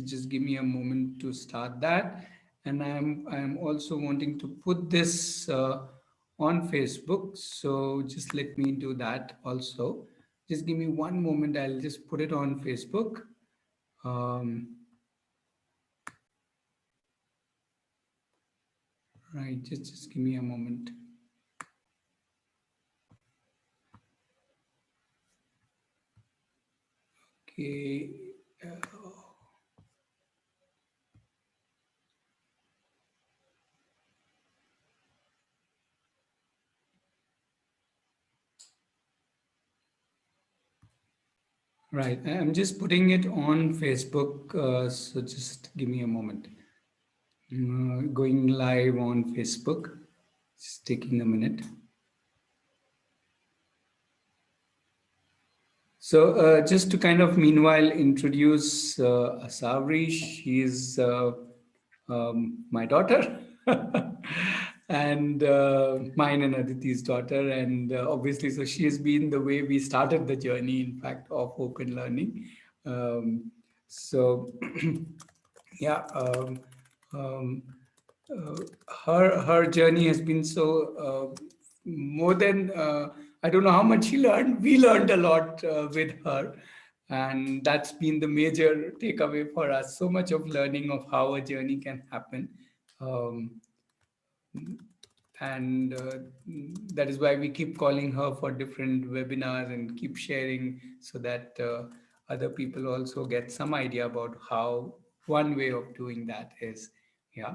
just give me a moment to start that. And I'm also wanting to put this on Facebook. So just let me do that also. Just give me one moment. I'll just put it on Facebook. Um, right. Just give me a moment. Okay. Right. I'm just putting it on Facebook. So just give me a moment. Going live on Facebook. Just taking a minute. So just to kind of meanwhile introduce Asawari, she's my daughter and mine and Aditi's daughter. And obviously, so she has been the way we started the journey, in fact, of open learning. So yeah, um, uh, her journey has been so more than I don't know how much she learned. We learned a lot with her, and that's been the major takeaway for us. So much of learning of how a journey can happen. Um, and that is why we keep calling her for different webinars and keep sharing so that other people also get some idea about how one way of doing that is. Yeah.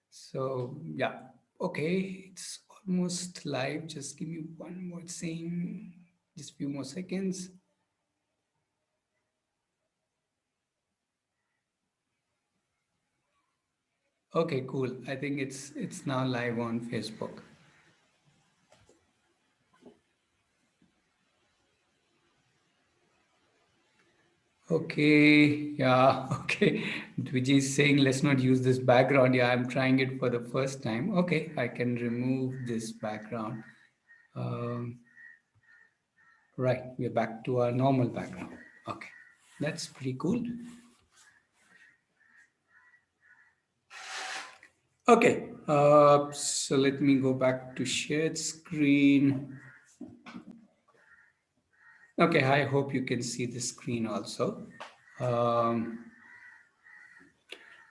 So yeah, okay, it's almost live. Just give me one more thing, just a few more seconds. Okay, cool. I think it's now live on Facebook. Okay, yeah, okay. Vijay is saying let's not use this background. Yeah, I'm trying it for the first time. Okay, I can remove this background. Um, right, we're back to our normal background. Okay, that's pretty cool. Okay, so let me go back to shared screen. Okay, I hope you can see the screen also. Um,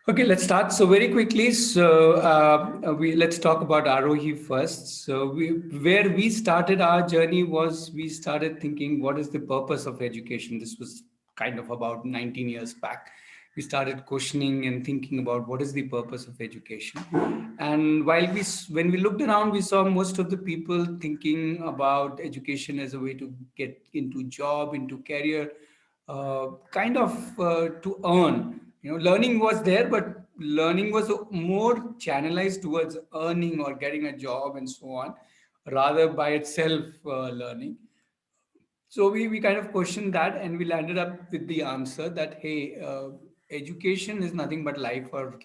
Okay, let's start. So very quickly, so we let's talk about Aarohi first. So where we started our journey was we started thinking, what is the purpose of education? This was kind of about 19 years back. We started questioning and thinking about what is the purpose of education. And when we looked around, we saw most of the people thinking about education as a way to get into job, into career, kind of to earn. Learning was there, but learning was more channelized towards earning or getting a job and so on, rather by itself learning. So we kind of questioned that, and we landed up with the answer that hey, education is nothing but life. Or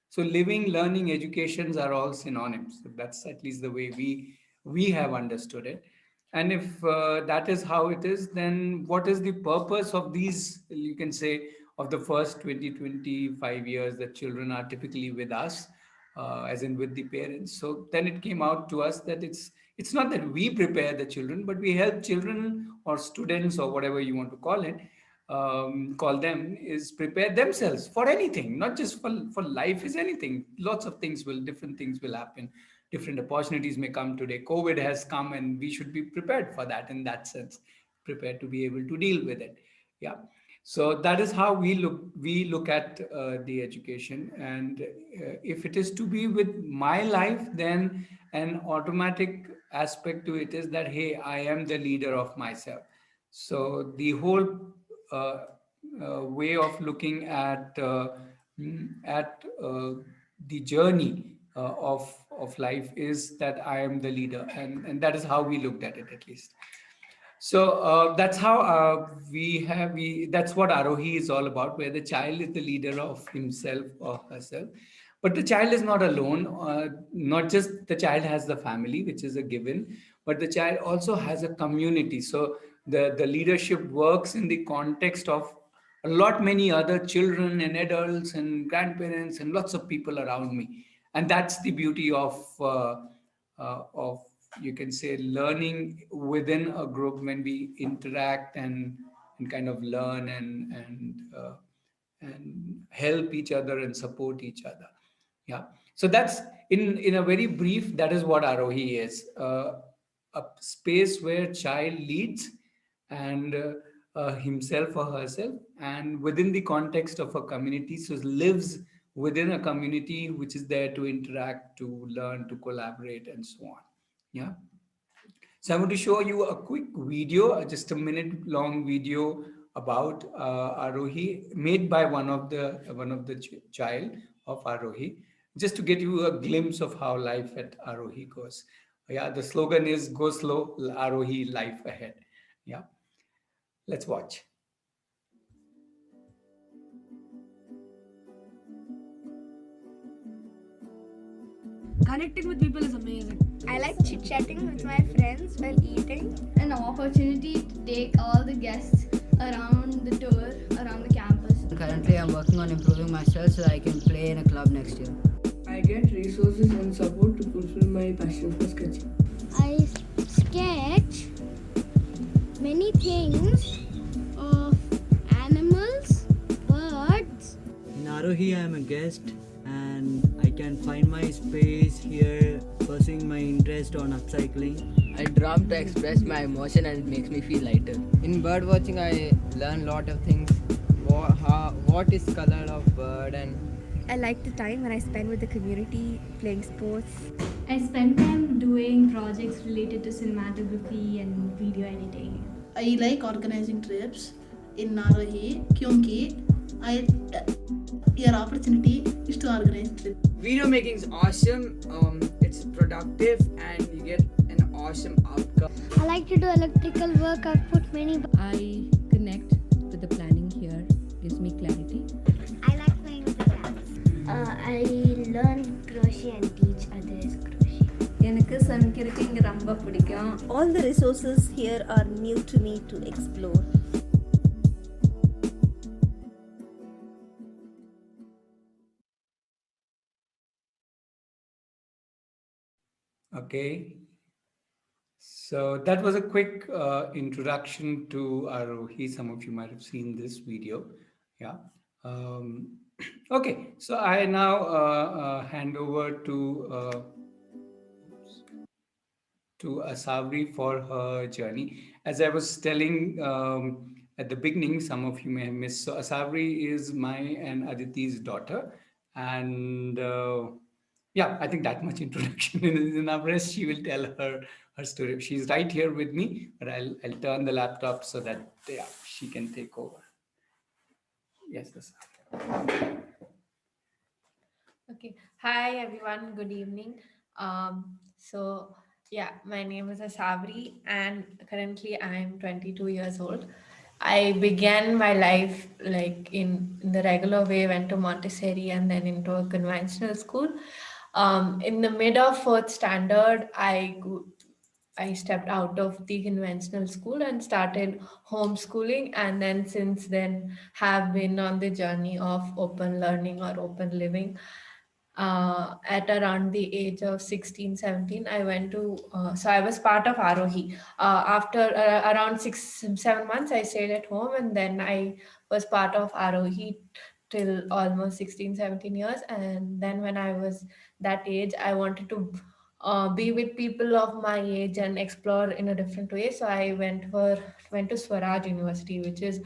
so living, learning, educations are all synonyms. So that's at least the way we have understood it. And if that is how it is, then what is the purpose of these? You can say of the first 20-25 years that children are typically with us, as in with the parents. So then it came out to us that it's not that we prepare the children, but we help children or students or whatever you want to call it, call them, is prepare themselves for anything, not just for life is anything. Lots of different things will happen. Different opportunities may come today. COVID has come and we should be prepared for that in that sense, prepared to be able to deal with it. Yeah. So that is how we look at the education. And if it is to be with my life, then an automatic aspect to it is that hey, I am the leader of myself. So the whole uh, way of looking at the journey of life is that I am the leader, and that is how we looked at it, at least. So that's how that's what Arohi is all about, where the child is the leader of himself or herself. But the child is not alone. Not just the child has the family, which is a given, but the child also has a community. So the leadership works in the context of a lot many other children and adults and grandparents and lots of people around me. And that's the beauty of, you can say, learning within a group, when we interact and kind of learn and help each other and support each other. Yeah. So that's, in a very brief, that is what Arohi is. A space where child leads and himself or herself, and within the context of a community, so lives within a community which is there to interact, to learn, to collaborate, and so on. Yeah. So I want to show you a quick video, just a minute long video about Aarohi, made by one of the child of Aarohi, just to get you a glimpse of how life at Aarohi goes. Yeah, the slogan is "Go slow, Aarohi, life ahead." Yeah, let's watch. Connecting with people is amazing. I like chit-chatting with my friends while eating. An opportunity to take all the guests around the tour, around the campus. Currently, I'm working on improving myself so I can play in a club next year. I get resources and support to fulfill my passion for sketching. I sketch many things of animals, birds. In Aarohi, I am a guest and I can find my space here, pursuing my interest on upcycling. I drum to express my emotion and it makes me feel lighter. In bird watching, I learn a lot of things. What is color of bird and I like the time when I spend with the community playing sports. I spend time doing projects related to cinematography and video editing. I like organizing trips in Aarohi क्योंकि I your opportunity is to organize trips. video making is awesome. It's productive and you get an awesome outcome. I like to do electrical work. I've put many. I connect with the planning here, gives me clarity. I like playing with the cats. I learn crochet and teach others crochet. எனக்கு சமைக்கிறதுக்கு இங்க ரொம்ப பிடிக்கும். All the resources here are new to me to explore. Okay. So that was a quick introduction to Aarohi. Some of you might have seen this video. Yeah. Okay. So I now hand over to Asawari for her journey. As I was telling at the beginning, some of you may have missed. So Asawari is my and Aditi's daughter, and yeah, I think that much introduction is enough. Rest, she will tell her story. She's right here with me, but I'll turn the laptop so that yeah, she can take over. Yes, Asawari. Okay. Hi, everyone. Good evening. So, yeah, my name is Asawari, and currently I'm 22 years old. I began my life like in the regular way, went to Montessori and then into a conventional school. In the mid of fourth standard, I stepped out of the conventional school and started homeschooling, and then since then have been on the journey of open learning or open living. At around the age of 16, 17, I went to, so I was part of Aarohi. After around 6, 7 months, I stayed at home, and then I was part of Aarohi till almost 16, 17 years. And then when I was that age, I wanted to be with people of my age and explore in a different way. So I went to Swaraj University, which is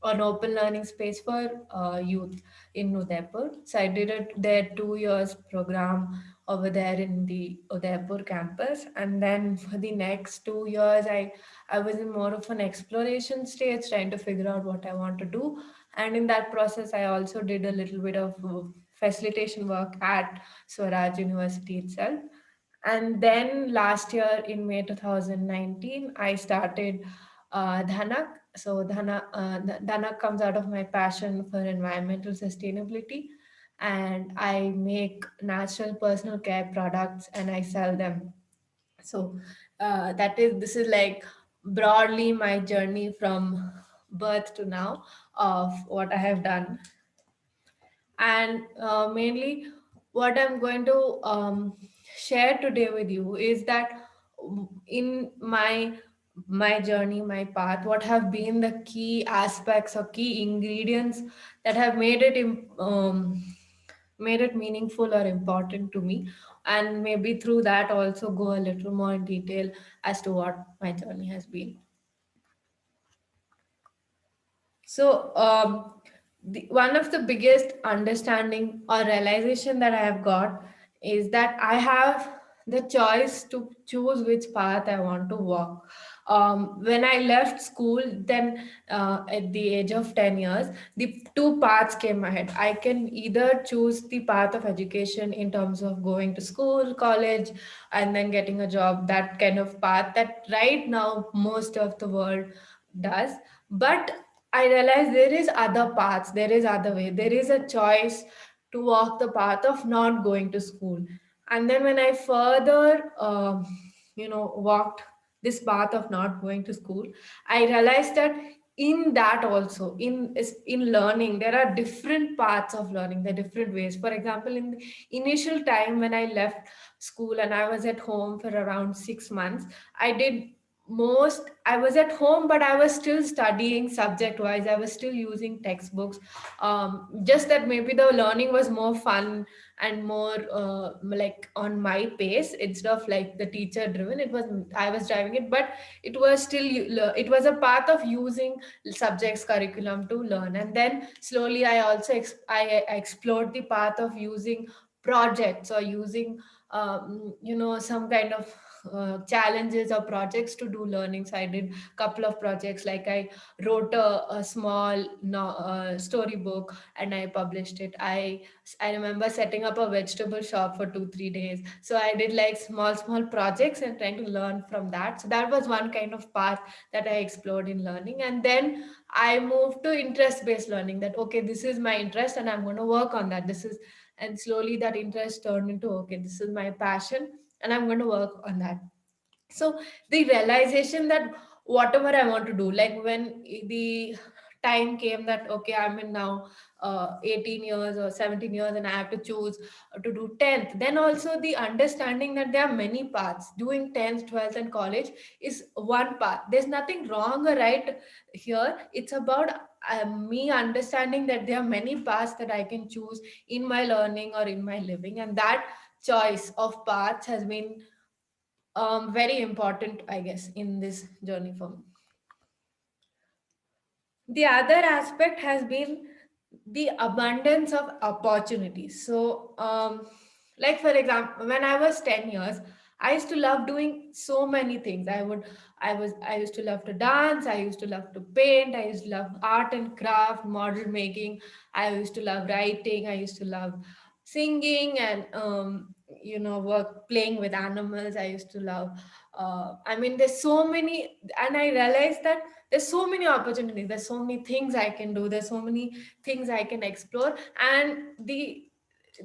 an open learning space for youth in Udaipur. So I did their 2 years program over there in the Udaipur campus. And then for the next 2 years, I was in more of an exploration stage, trying to figure out what I want to do. And in that process, I also did a little bit of facilitation work at Swaraj University itself. And then last year in May 2019, I started Dhanak. So Dhanak comes out of my passion for environmental sustainability, and I make natural personal care products and I sell them. So this is like broadly my journey from birth to now of what I have done. And mainly, what I'm going to share today with you is that in my journey, my path, what have been the key aspects or key ingredients that have made it meaningful or important to me, and maybe through that also go a little more in detail as to what my journey has been. So, one of the biggest understanding or realization that I have got is that I have the choice to choose which path I want to walk. When I left school, then at the age of 10 years, the two paths came ahead. I can either choose the path of education in terms of going to school, college, and then getting a job, that kind of path that right now most of the world does. But I realize there is other paths, there is other way, there is a choice to walk the path of not going to school. And then when I further, walked this path of not going to school, I realized that in that also, in learning, there are different paths of learning, there are different ways. For example, in the initial time when I left school and I was at home for around 6 months, I did most I was at home, but I was still studying subject wise, I was still using textbooks. Just that maybe the learning was more fun and more like on my pace instead of like the teacher driven. It was I was driving it, but it was still it was a path of using subjects curriculum to learn. And then slowly I also I explored the path of using projects or using some kind of challenges or projects to do learning. So I did a couple of projects, like I wrote a small storybook and I published it. I remember setting up a vegetable shop for 2 3 days. So I did like small projects and trying to learn from that. So that was one kind of path that I explored in learning. And then I moved to interest based learning, that okay, this is my interest and I'm going to work on that. This is And slowly that interest turned into, okay, this is my passion and I'm going to work on that. So the realization that whatever I want to do, like when the time came that okay, I'm in now 18 years or 17 years and I have to choose to do 10th, then also the understanding that there are many paths. Doing 10th, 12th and college is one path. There's nothing wrong or right here. It's about me understanding that there are many paths that I can choose in my learning or in my living, and that choice of paths has been very important, I guess, in this journey for me. The other aspect has been the abundance of opportunities. So, like for example, when I was 10 years, I used to love doing so many things. I used to love to dance. I used to love to paint. I used to love art and craft, model making. I used to love writing. I used to love singing and work playing with animals. I used to love. I mean, there's so many, and I realized that there's so many opportunities, there's so many things I can do, there's so many things I can explore. And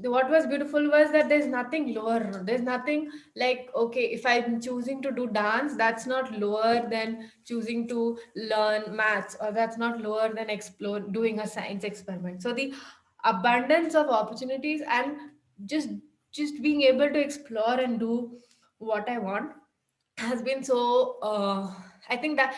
what was beautiful was that there's nothing lower, there's nothing like, okay, if I'm choosing to do dance, that's not lower than choosing to learn maths, or that's not lower than explore doing a science experiment. So the abundance of opportunities and just just being able to explore and do what I want has been so I think that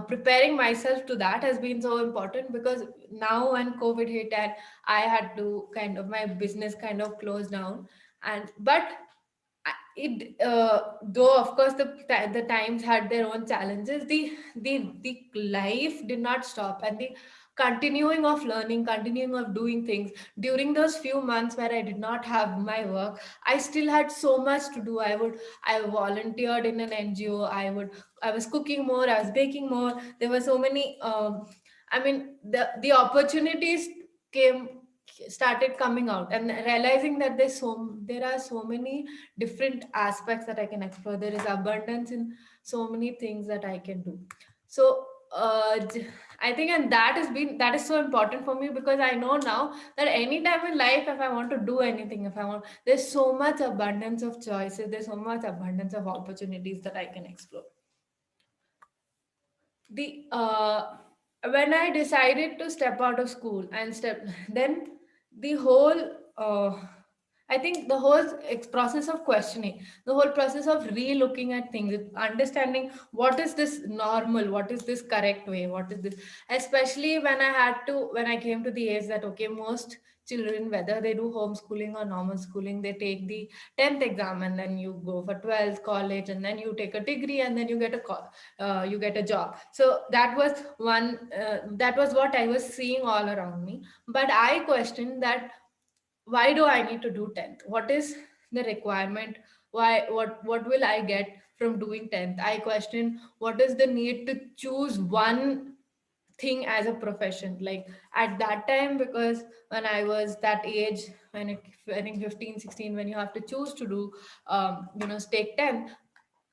preparing myself to that has been so important, because now when COVID hit and I had to kind of, my business kind of closed down. And but it though of course the times had their own challenges, the life did not stop, and the continuing of learning, continuing of doing things during those few months where I did not have my work, I still had so much to do. I volunteered in an NGO. I was cooking more, I was baking more. There were so many I mean, the opportunities came started coming out, and realizing that there are so many different aspects that I can explore. There is abundance in so many things that I can do. So I think, and that is so important for me, because I know now that anytime in life, if I want to do anything, if I want, there's so much abundance of choices, there's so much abundance of opportunities that I can explore. the when I decided to step out of school and step, then the whole uh, I think the whole process of questioning, the whole process of re-looking at things, understanding what is this normal, what is this correct way, what is this, especially when I came to the age that okay, most children, whether they do homeschooling or normal schooling, they take the 10th exam and then you go for 12th college and then you take a degree and then you get you get a job. So that was that was what I was seeing all around me. But I questioned that, why do I need to do 10th? What is the requirement? Why, what will I get from doing 10th? I question what is the need to choose one thing as a profession. Like at that time, because when I was that age, I think 15, 16, when you have to choose to do take 10,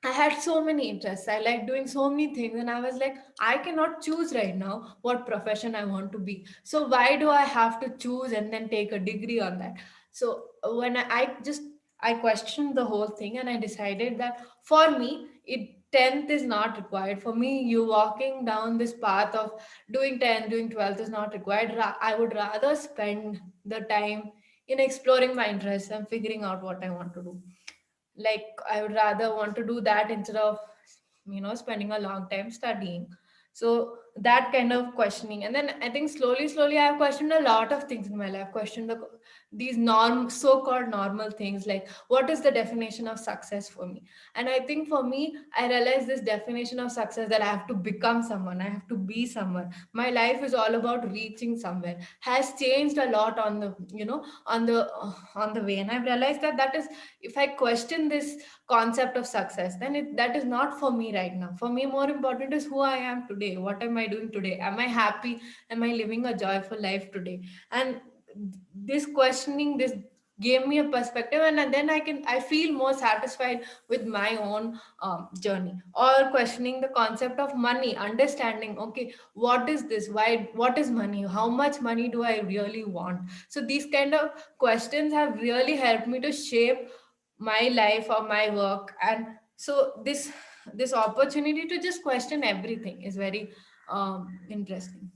I had so many interests. I like doing so many things, and I was like, I cannot choose right now what profession I want to be. So why do I have to choose and then take a degree on that? So when I questioned the whole thing, and I decided that for me, it 10th is not required. For me, you walking down this path of doing 10th, doing 12th is not required. I would rather spend the time in exploring my interests and figuring out what I want to do. Like I would rather want to do that instead of spending a long time studying. So that kind of questioning, and then I think slowly I've questioned a lot of things in my life. Questioned these so-called normal things, like what is the definition of success for me. And I think for me, I realized this definition of success, that I have to become someone, I have to be someone. My life is all about reaching somewhere, has changed a lot on the on the way. And I've realized that that is, if I question this concept of success, then that is not for me right now. For me, more important is who I am today. What am I doing today? Am I happy? Am I living a joyful life today? And this questioning, this gave me a perspective, and then I feel more satisfied with my own journey. Or questioning the concept of money, understanding, okay, what is this, why, what is money, how much money do I really want? So these kind of questions have really helped me to shape my life or my work. And so this opportunity to just question everything is very interesting.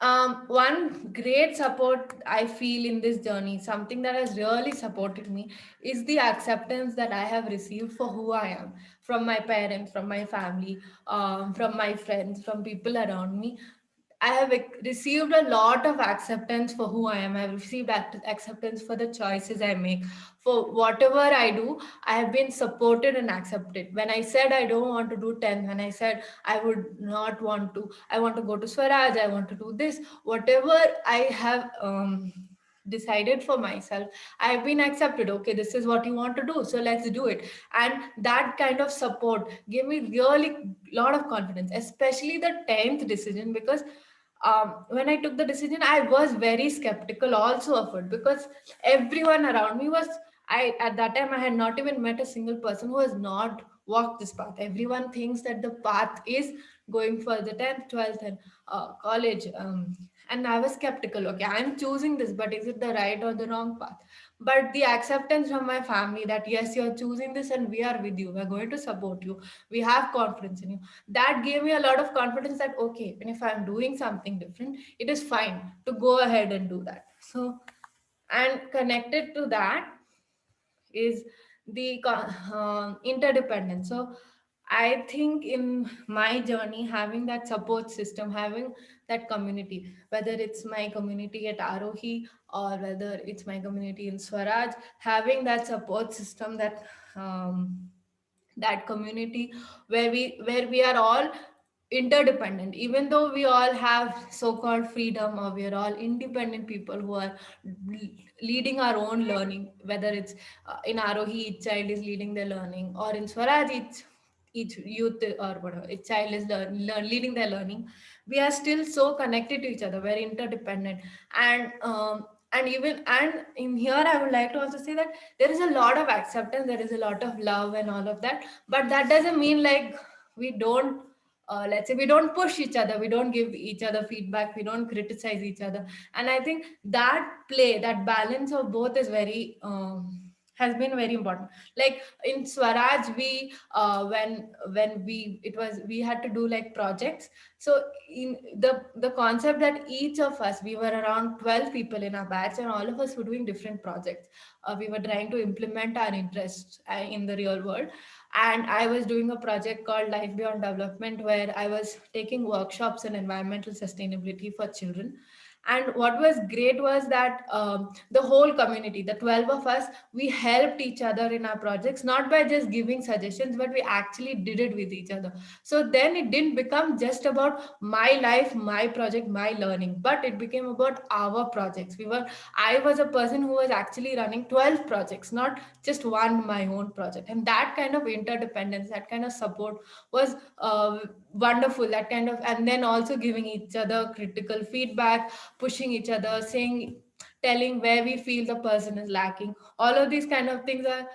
One great support I feel in this journey, something that has really supported me, is the acceptance that I have received for who I am, from my parents, from my family, from my friends, from people around me. I have received a lot of acceptance for who I am. I've received acceptance for the choices I make. For whatever I do, I have been supported and accepted. When I said I don't want to do 10, when I said I would not want to, I want to go to Swaraj, I want to do this, whatever I have decided for myself, I've been accepted. Okay, this is what you want to do, so let's do it. And that kind of support gave me really lot of confidence, especially the 10th decision, because when I took the decision, I was very skeptical also of it, because everyone around me was, I at that time I had not even met a single person who has not walked this path. Everyone thinks that the path is going for the 10th, 12th, and college. And I was skeptical. Okay, I'm choosing this, but is it the right or the wrong path? But the acceptance from my family that yes, you're choosing this and we are with you, we're going to support you, we have confidence in you, that gave me a lot of confidence that okay, even if I'm doing something different, it is fine to go ahead and do that. So, and connected to that is the interdependence. So I think in my journey, having that support system, having that community, whether it's my community at Aarohi or whether it's my community in Swaraj, having that support system, that community where we are all interdependent, even though we all have so-called freedom, or we are all independent people who are leading our own learning, whether it's in Arohi each child is leading their learning, or in Swaraj each youth or whatever each child is leading their learning. We are still so connected to each other, very interdependent. And even and in here I would like to also say that there is a lot of acceptance, there is a lot of love and all of that, but that doesn't mean like we don't let's say we don't push each other, we don't give each other feedback, we don't criticize each other. And I think that play, that balance of both is very has been very important. Like in Swaraj, we when we had to do like projects. So in the concept that each of us, we were around 12 people in our batch, and all of us were doing different projects. We were trying to implement our interests in the real world. And I was doing a project called Life Beyond Development, where I was taking workshops in environmental sustainability for children. And what was great was that the whole community, the 12 of us, we helped each other in our projects, not by just giving suggestions, but we actually did it with each other. So then it didn't become just about my life, my project, my learning, but it became about our projects. I was a person who was actually running 12 projects, not just one, my own project. And that kind of interdependence, that kind of support was wonderful. That kind of, and then also giving each other critical feedback, pushing each other, saying, telling where we feel the person is lacking. All of these kind of things are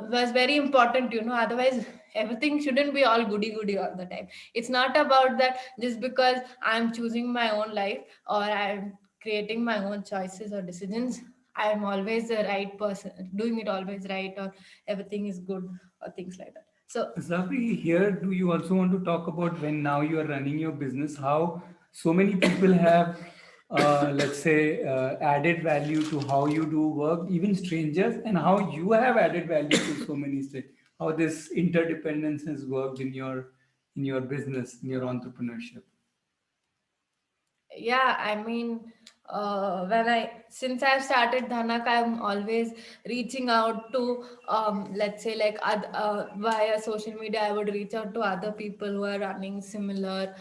was very important, otherwise everything shouldn't be all goody goody all the time. It's not about that just because I'm choosing my own life or I'm creating my own choices or decisions, I'm always the right person doing it always right, or everything is good, or things like that. So Zafri, here, do you also want to talk about when now you are running your business, how so many people have, let's say, added value to how you do work, even strangers, and how you have added value to so many strangers, how this interdependence has worked in your business, in your entrepreneurship. yeah, I mean, when I since I've started Dhanak, I'm always reaching out to let's say like via social media. I would reach out to other people who are running similar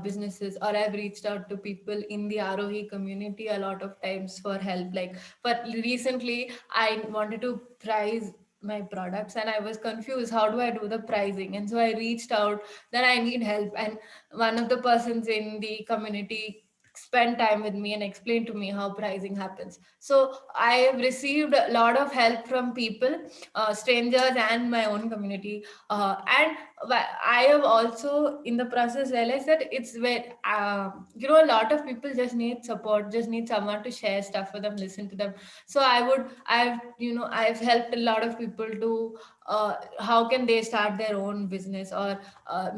businesses, or I've reached out to people in the Aarohi community a lot of times for help. Like, but recently I wanted to price my products, and I was confused, how do I do the pricing? And so I reached out that I need help, and one of the persons in the community spend time with me and explain to me how pricing happens. So I have received a lot of help from people, strangers and my own community. And I have also in the process realized that it's where a lot of people just need support, just need someone to share stuff with them, listen to them. So I've helped a lot of people to how can they start their own business, or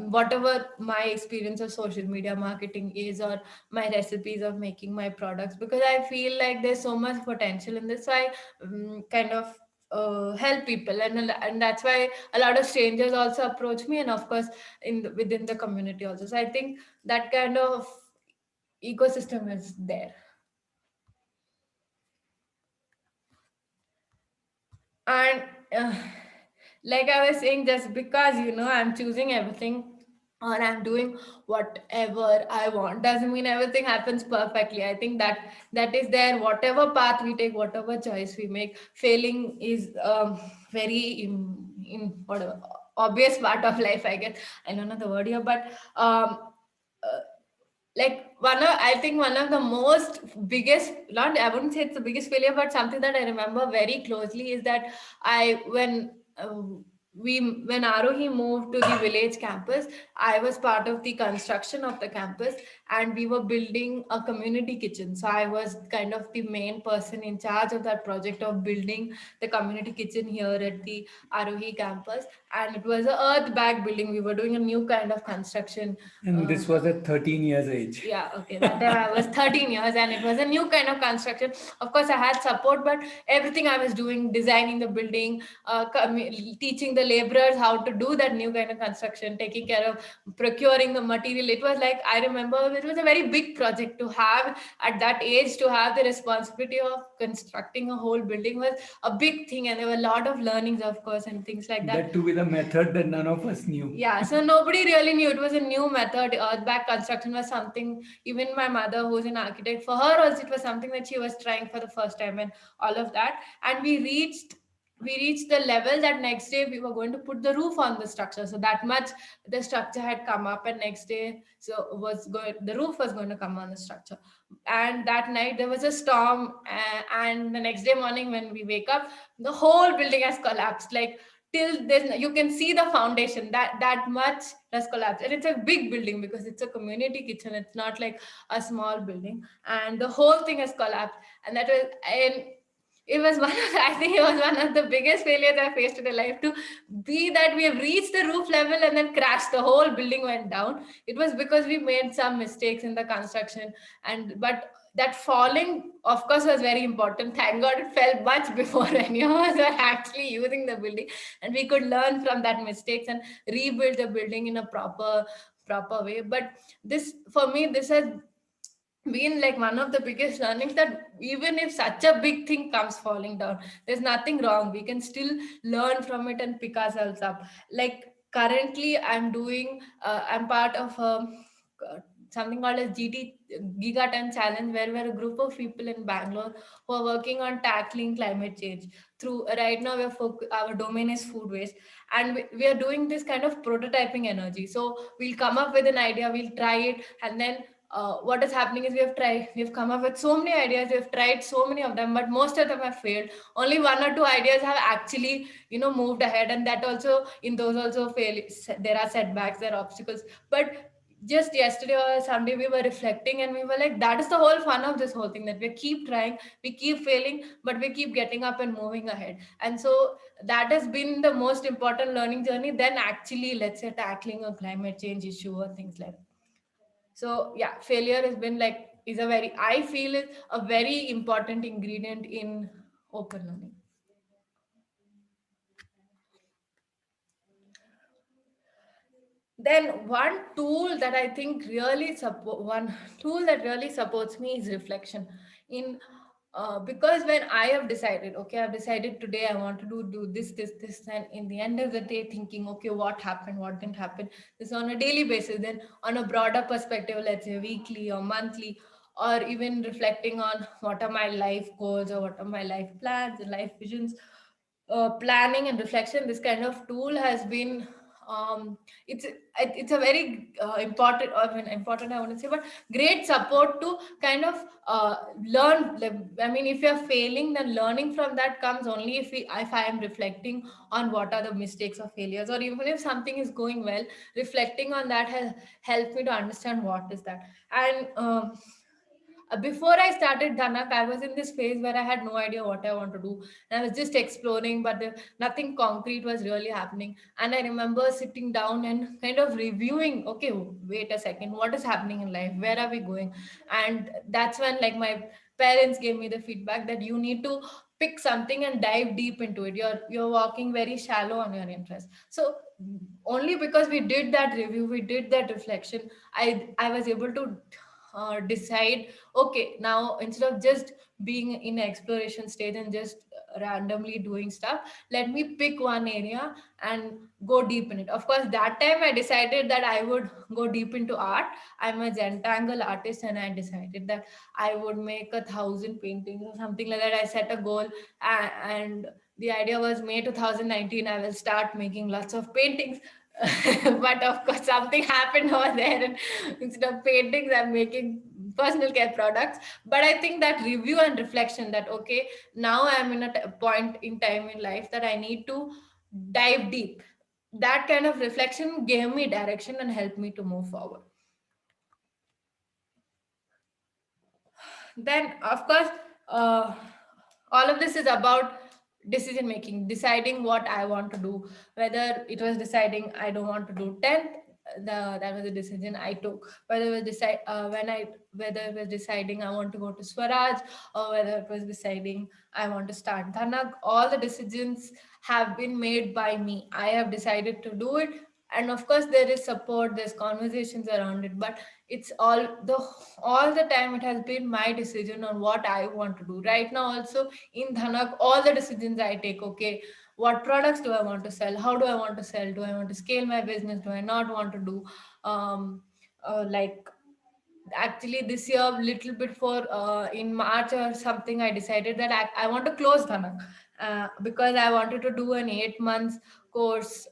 whatever my experience of social media marketing is, or my recipes of making my products, because I feel like there's so much potential in this. So I kind of help people, and that's why a lot of strangers also approach me, and of course within the community also. So I think that kind of ecosystem is there. And uh, like I was saying, just because I'm choosing everything, or I'm doing whatever I want, doesn't mean everything happens perfectly. I think that is there. Whatever path we take, whatever choice we make, failing is very in whatever obvious part of life, I guess. I don't know the word here, but uh, like I think one of the most biggest, not I wouldn't say it's the biggest failure, but something that I remember very closely is that I when we when Aarohi moved to the village campus, I was part of the construction of the campus, and we were building a community kitchen. So I was kind of the main person in charge of that project of building the community kitchen here at the Aarohi campus. And it was a earth bag building. We were doing a new kind of construction. And this was at 13 years age. Yeah, okay. That time I was 13 years, and it was a new kind of construction. Of course, I had support, but everything I was doing, designing the building, teaching the laborers how to do that new kind of construction, taking care of procuring the material. It was like, I remember it was a very big project to have at that age, to have the responsibility of constructing a whole building was a big thing. And there were a lot of learnings, of course, and things like that. That too with a method that none of us knew. Yeah, so nobody really knew. It was a new method. Earthback construction was something, even my mother, who's an architect, for her also it was something that she was trying for the first time, and all of that. And we reached the level that next day we were going to put the roof on the structure. So that much the structure had come up, and next day the roof was going to come on the structure. And that night there was a storm, and the next day morning when we wake up, the whole building has collapsed. Like, till you can see the foundation, that much has collapsed. And it's a big building because it's a community kitchen, it's not like a small building, and the whole thing has collapsed. And it was one of I think it was one of the biggest failures I faced in my life, to be that we have reached the roof level and then crashed, the whole building went down. It was because we made some mistakes in the construction. And but that falling, of course, was very important. Thank God it fell much before any of us were actually using the building, and we could learn from that mistakes and rebuild the building in a proper way. But this, for me, this has been like one of the biggest learnings, that even if such a big thing comes falling down, there's nothing wrong, we can still learn from it and pick ourselves up. Like currently I'm part of something called as Gigaton Challenge, where we're a group of people in Bangalore who are working on tackling climate change through, right now our domain is food waste, and we are doing this kind of prototyping energy. So we'll come up with an idea, we'll try it, and then what is happening is we've come up with so many ideas, we've tried so many of them, but most of them have failed. Only one or two ideas have actually, moved ahead, and that also, in those also fail, there are setbacks, there are obstacles. But just yesterday or Sunday, we were reflecting and we were like, that is the whole fun of this whole thing, that we keep trying, we keep failing, but we keep getting up and moving ahead. And so that has been the most important learning journey than actually, let's say, tackling a climate change issue or things like that. So yeah, failure has been like, is a very, I feel, is a very important ingredient in open learning. Then one tool that really supports me is reflection. In Because when I have decided, okay, I've decided today I want to do this, and in the end of the day, thinking, okay, what happened, what didn't happen, this on a daily basis. Then on a broader perspective, let's say weekly or monthly, or even reflecting on what are my life goals or what are my life plans and life visions, planning and reflection, this kind of tool has been, it's a very important, or important, I want to say, but great support to kind of learn. I mean, if you're failing, then learning from that comes only if I am reflecting on what are the mistakes or failures, or even if something is going well, reflecting on that has helped me to understand what is that. And before I started Dhanak, I was in this phase where I had no idea what I want to do. And I was just exploring, but nothing concrete was really happening. And I remember sitting down and kind of reviewing, okay, wait a second, what is happening in life? Where are we going? And that's when, like, my parents gave me the feedback that you need to pick something and dive deep into it. You're walking very shallow on your interest. So only because we did that review, we did that reflection, I was able to decide, okay, now instead of just being in exploration stage and just randomly doing stuff, let me pick one area and go deep in it. Of course, that time I decided that I would go deep into art. I'm a Zentangle artist, and I decided that I would make 1,000 paintings or something like that. I set a goal, and the idea was May 2019 I will start making lots of paintings. But of course, something happened over there, and instead of paintings, I'm making personal care products. But I think that review and reflection, that okay, now I'm in a point in time in life that I need to dive deep, that kind of reflection gave me direction and helped me to move forward. Then of course, uh, all of this is about decision making, deciding what I want to do. Whether it was deciding I don't want to do 10th, that was a decision I took. Whether it was whether it was deciding I want to go to Swaraj, or whether it was deciding I want to start Dhanak, all the decisions have been made by me. I have decided to do it, and of course there is support, there's conversations around it, but it's all the time it has been my decision on what I want to do. Right now also in Dhanak, all the decisions I take, okay, what products do I want to sell, how do I want to sell, do I want to scale my business, do I not want to do, like, actually this year little bit for in March or something, I decided that I want to close Dhanak, because I wanted to do an 8 months course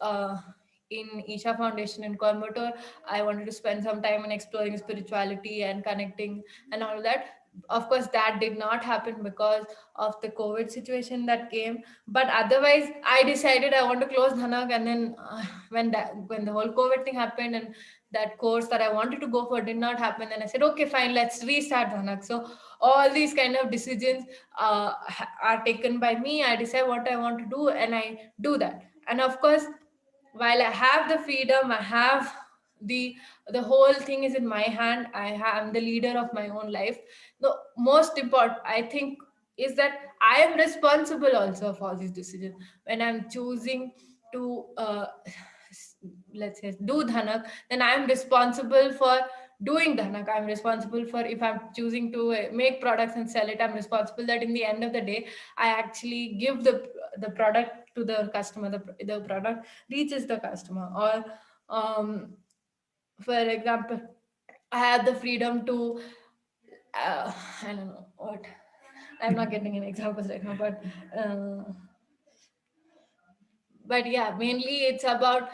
in Isha Foundation in Coimbatore. I wanted to spend some time in exploring spirituality and connecting and all that. Of course, that did not happen because of the COVID situation that came. But otherwise, I decided I want to close Dhanak, and then when the whole COVID thing happened, and that course that I wanted to go for did not happen, then I said, okay, fine, let's restart Dhanak. So all these kind of decisions are taken by me. I decide what I want to do and I do that. And of course, while I have the freedom, I have the the whole thing is in my hand. I'm the leader of my own life. The most important, I think, is that I am responsible also for all these decisions. When I'm choosing to let's say do dhanak, then I'm responsible for doing dhanak. I'm responsible for, if I'm choosing to make products and sell it, I'm responsible that in the end of the day I actually give the product to the customer, the product reaches the customer. Or for example, I have the freedom to I don't know what, I'm not getting any examples right now, but yeah, mainly it's about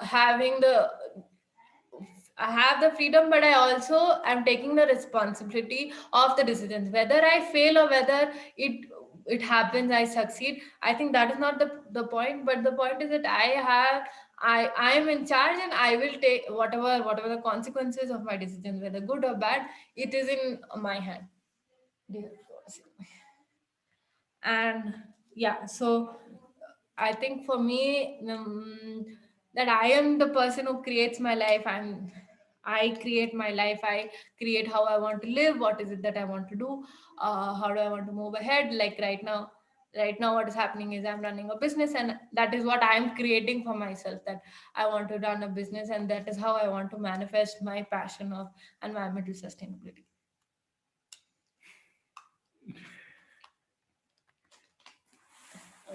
having the, I have the freedom, but I also am taking the responsibility of the decisions. Whether I fail or whether it happens, I succeed. I think that is not the point. But the point is that I am in charge, and I will take whatever the consequences of my decisions, whether good or bad, it is in my hand. And yeah, so I think for me, that I am the person who creates my life. I create my life. I create how I want to live. What is it that I want to do? How do I want to move ahead? Like right now what is happening is I'm running a business, and that is what I'm creating for myself, that I want to run a business, and that is how I want to manifest my passion of environmental sustainability.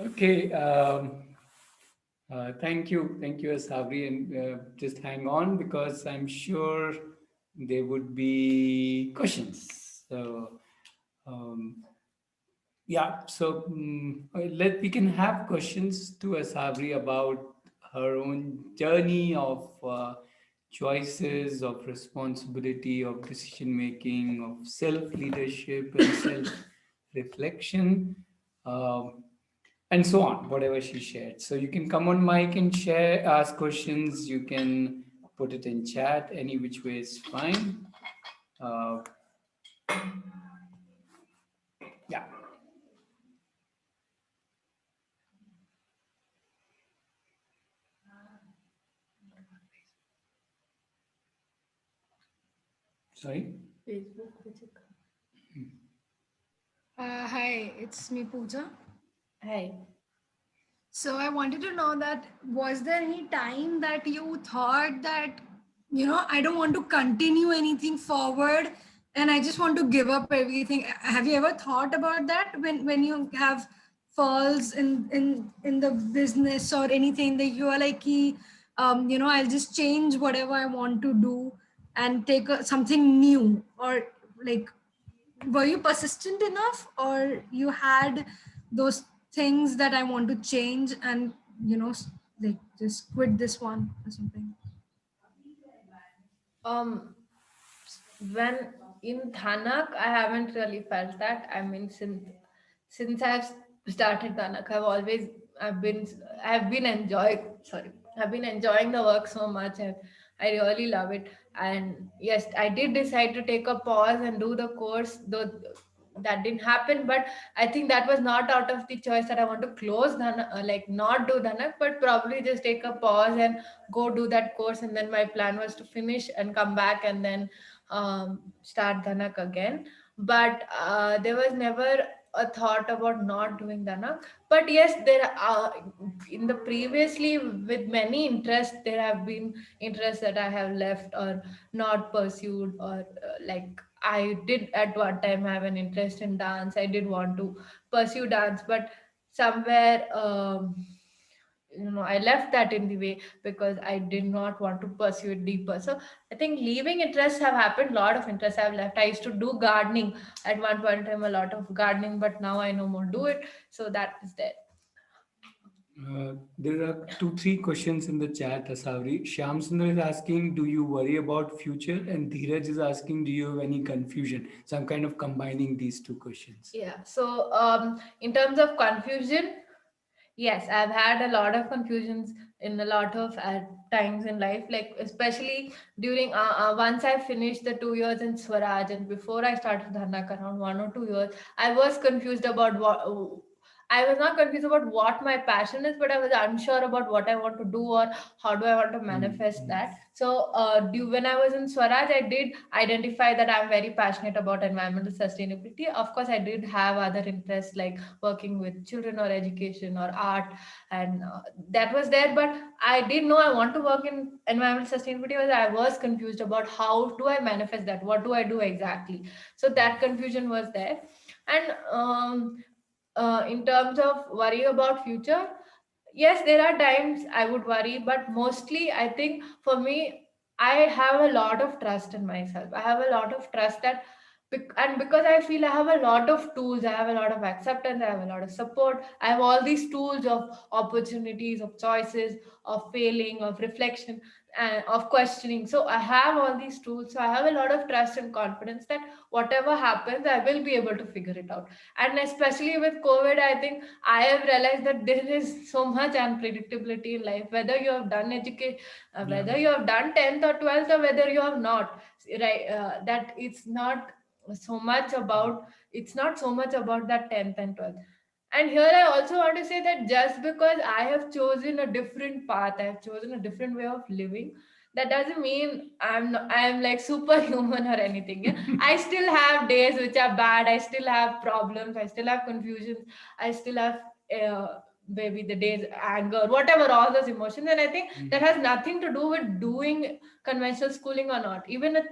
Okay. Thank you, Asawari, and just hang on because I'm sure there would be questions. So, yeah, so we can have questions to Asawari about her own journey of choices, of responsibility, of decision making, of self leadership and self reflection. And so on, whatever she shared. So you can come on mic and share, ask questions. You can put it in chat. Any which way is fine. Uh, yeah. Sorry. Hi, it's me, Pooja. Hi. So I wanted to know that was there any time that you thought that, I don't want to continue anything forward and I just want to give up everything. Have you ever thought about that when you have falls in the business or anything that you are like, I'll just change whatever I want to do and take something new, or like, were you persistent enough, or you had those things that I want to change and like just quit this one or something? um when in Dhanak, I haven't really felt that. I mean, since I've started Dhanak, I've been enjoying, sorry, I've been enjoying the work so much, and I really love it. And yes, I did decide to take a pause and do the course, though that didn't happen. But I think that was not out of the choice that I want to close Dhanak, like not do Dhanak, but probably just take a pause and go do that course. And then my plan was to finish and come back and then start Dhanak again. But there was never a thought about not doing Dhanak. But yes, there are in the previously, with many interests, there have been interests that I have left or not pursued, or like I did at one time have an interest in dance. I did want to pursue dance, but somewhere I left that in the way because I did not want to pursue it deeper. So I think leaving interests have happened. A lot of interests have left. I used to do gardening at one point in time, a lot of gardening, but now I no more do it. So that is there. There are 2-3 questions in the chat, Asawari. Shyam Sundar is asking, do you worry about future? And Dheeraj is asking, do you have any confusion? So I'm kind of combining these two questions. Yeah. So in terms of confusion, Yes, I've had a lot of confusions in a lot of times in life, like especially during once I finished the 2 years in Swaraj and before I started Dharnak around 1 or 2 years, I was confused about what. I was not confused about what my passion is, but I was unsure about what I want to do or how do I want to manifest that. So, when I was in Swaraj, I did identify that I'm very passionate about environmental sustainability. Of course, I did have other interests like working with children or education or art, and that was there. But I did know I want to work in environmental sustainability, but I was confused about how do I manifest that, what do I do exactly. So that confusion was there. And in terms of worry about future, yes, there are times I would worry, but mostly I think for me, I have a lot of trust in myself. I have a lot of trust that, and because I feel I have a lot of tools, I have a lot of acceptance, I have a lot of support, I have all these tools of opportunities, of choices, of failing, of reflection, and of questioning. So I have all these tools. So I have a lot of trust and confidence that whatever happens, I will be able to figure it out. And especially with COVID, I think I have realized that there is so much unpredictability in life, whether you have done education, whether you have done 10th or 12th, or whether you have not, right? That so much about it's not so much about that 10th and 12th. And here I also want to say that just because I have chosen a different path, I have chosen a different way of living, that doesn't mean I'm like superhuman or anything. Yeah, I still have days which are bad. I still have problems. I still have confusions. I still have maybe the days anger, whatever, all those emotions. And I think that has nothing to do with doing conventional schooling or not. Even a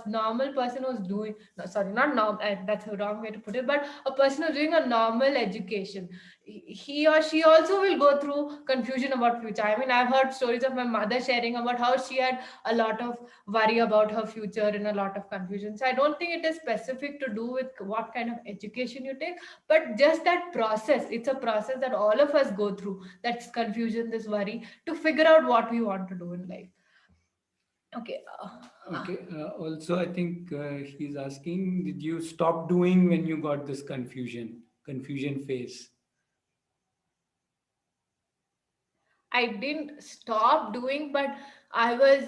normal person who's doing, no, sorry, not normal. That's a wrong way to put it. But a person who's doing a normal education, he or she also will go through confusion about future. I mean, I've heard stories of my mother sharing about how she had a lot of worry about her future and a lot of confusion. So I don't think it is specific to do with what kind of education you take, but just that process. It's a process that all of us go through. That's confusion, this worry, to figure out what we want to do in life. Okay. Okay. Also, I think he's asking, did you stop doing when you got this confusion phase? I didn't stop doing, but I was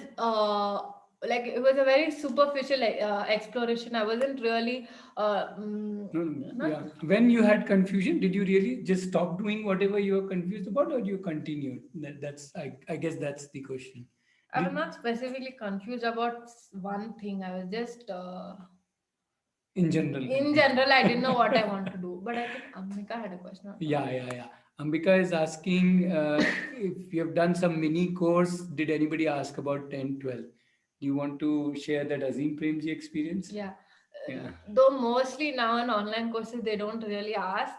like, it was a very superficial exploration. I wasn't really not. Yeah. When you had confusion, did you really just stop doing whatever you were confused about, or you continued? I guess that's the question. I was not specifically confused about one thing. I was just In general. in general, I didn't know what I want to do. But I think Amrika had a question. Yeah. Ambika is asking if you have done some mini course, did anybody ask about 10, 12? Do you want to share that Azim Premji experience? Yeah. Yeah. Though mostly now in online courses, they don't really ask.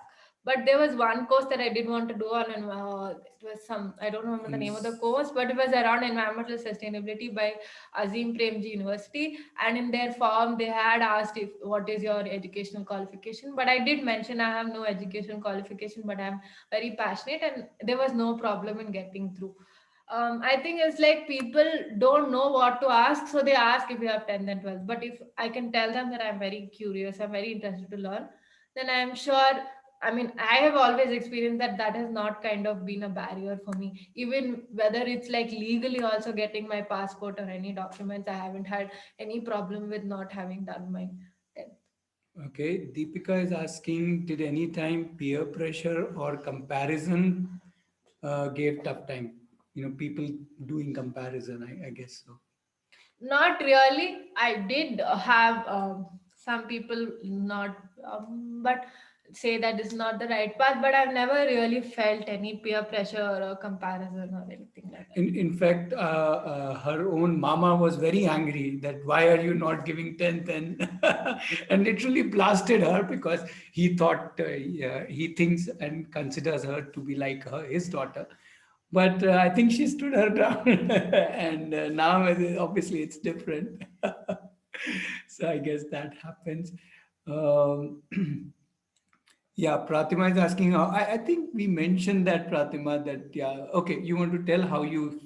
But there was one course that I did want to do on, and it was I don't remember the name of the course, but it was around environmental sustainability by Azim Premji University. And in their form, they had asked if what is your educational qualification. But I did mention I have no education qualification, but I'm very passionate, and there was no problem in getting through. I think it's like people don't know what to ask, so they ask if you have 10th and 12th. But if I can tell them that I'm very curious, I'm very interested to learn, then I'm sure. I mean, I have always experienced that that has not kind of been a barrier for me. Even whether it's like legally also getting my passport or any documents, I haven't had any problem with not having done my 10th. Okay. Deepika is asking, did any time peer pressure or comparison gave tough time? People doing comparison, I guess so. Not really. I did have some people not, but say that is not the right path. But I've never really felt any peer pressure or comparison or anything like that. In fact, her own mama was very angry that why are you not giving 10th and literally blasted her because he thought he thinks and considers her to be like his daughter. But I think she stood her ground, and now obviously it's different. So I guess that happens. Um, yeah, Pratima is asking. I think we mentioned that, Pratima. That yeah. Okay, you want to tell how you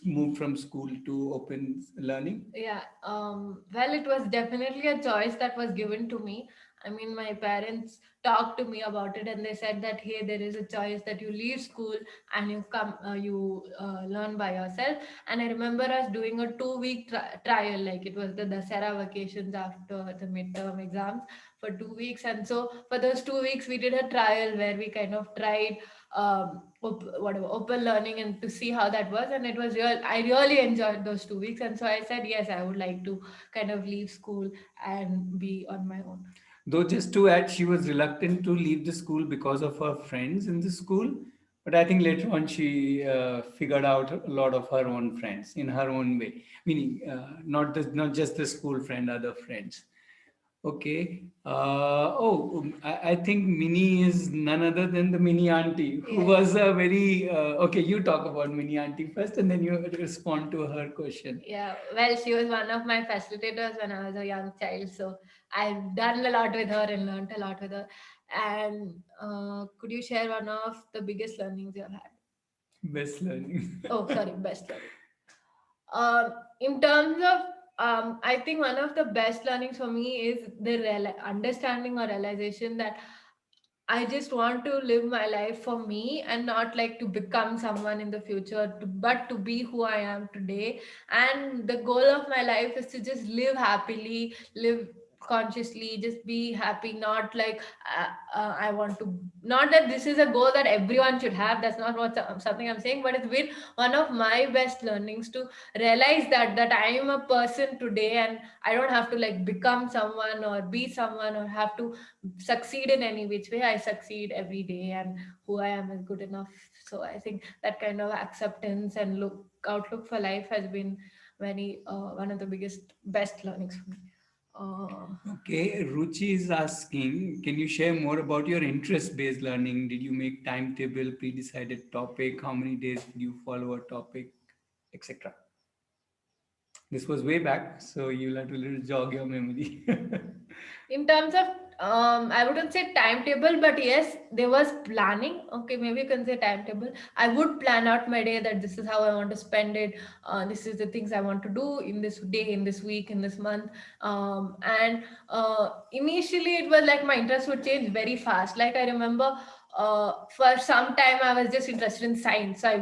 moved from school to open learning? Yeah. Well, it was definitely a choice that was given to me. I mean, my parents talked to me about it, and they said that, hey, there is a choice that you leave school and you learn by yourself. And I remember us doing a 2 week trial, like it was the Dasara vacations after the midterm exams for 2 weeks. And so for those 2 weeks, we did a trial where we kind of tried open learning and to see how that was. And it was real. I really enjoyed those 2 weeks. And so I said, yes, I would like to kind of leave school and be on my own. Though, just to add, she was reluctant to leave the school because of her friends in the school. But I think later on she figured out a lot of her own friends in her own way, meaning not just the school friend, other friends. Okay. I think Minnie is none other than the mini auntie, who was a very okay. You talk about mini auntie first, and then you respond to her question. Yeah, well, she was one of my facilitators when I was a young child. So I've done a lot with her and learned a lot with her. And could you share one of the biggest learnings you've had? Best learning. Oh, sorry, best learning. In terms of, I think one of the best learnings for me is the understanding or realization that I just want to live my life for me and not like to become someone in the future, but to be who I am today. And the goal of my life is to just live happily, live consciously, just be happy, not like I want to, not that this is a goal that everyone should have. That's not what something I'm saying, but it's been one of my best learnings to realize that I am a person today and I don't have to like become someone or be someone or have to succeed in any which way. I succeed every day and who I am is good enough. So I think that kind of acceptance and outlook for life has been very one of the biggest best learnings for me. Okay, Ruchi is asking, can you share more about your interest-based learning? Did you make timetable, pre-decided topic? How many days did you follow a topic, etc.? This was way back, so you'll have to little jog your memory. In terms of I wouldn't say timetable, but yes, there was planning. Okay, maybe you can say timetable. I would plan out my day that this is how I want to spend it. This is the things I want to do in this day, in this week, in this month. And initially, it was like my interest would change very fast. Like I remember for some time I was just interested in science. I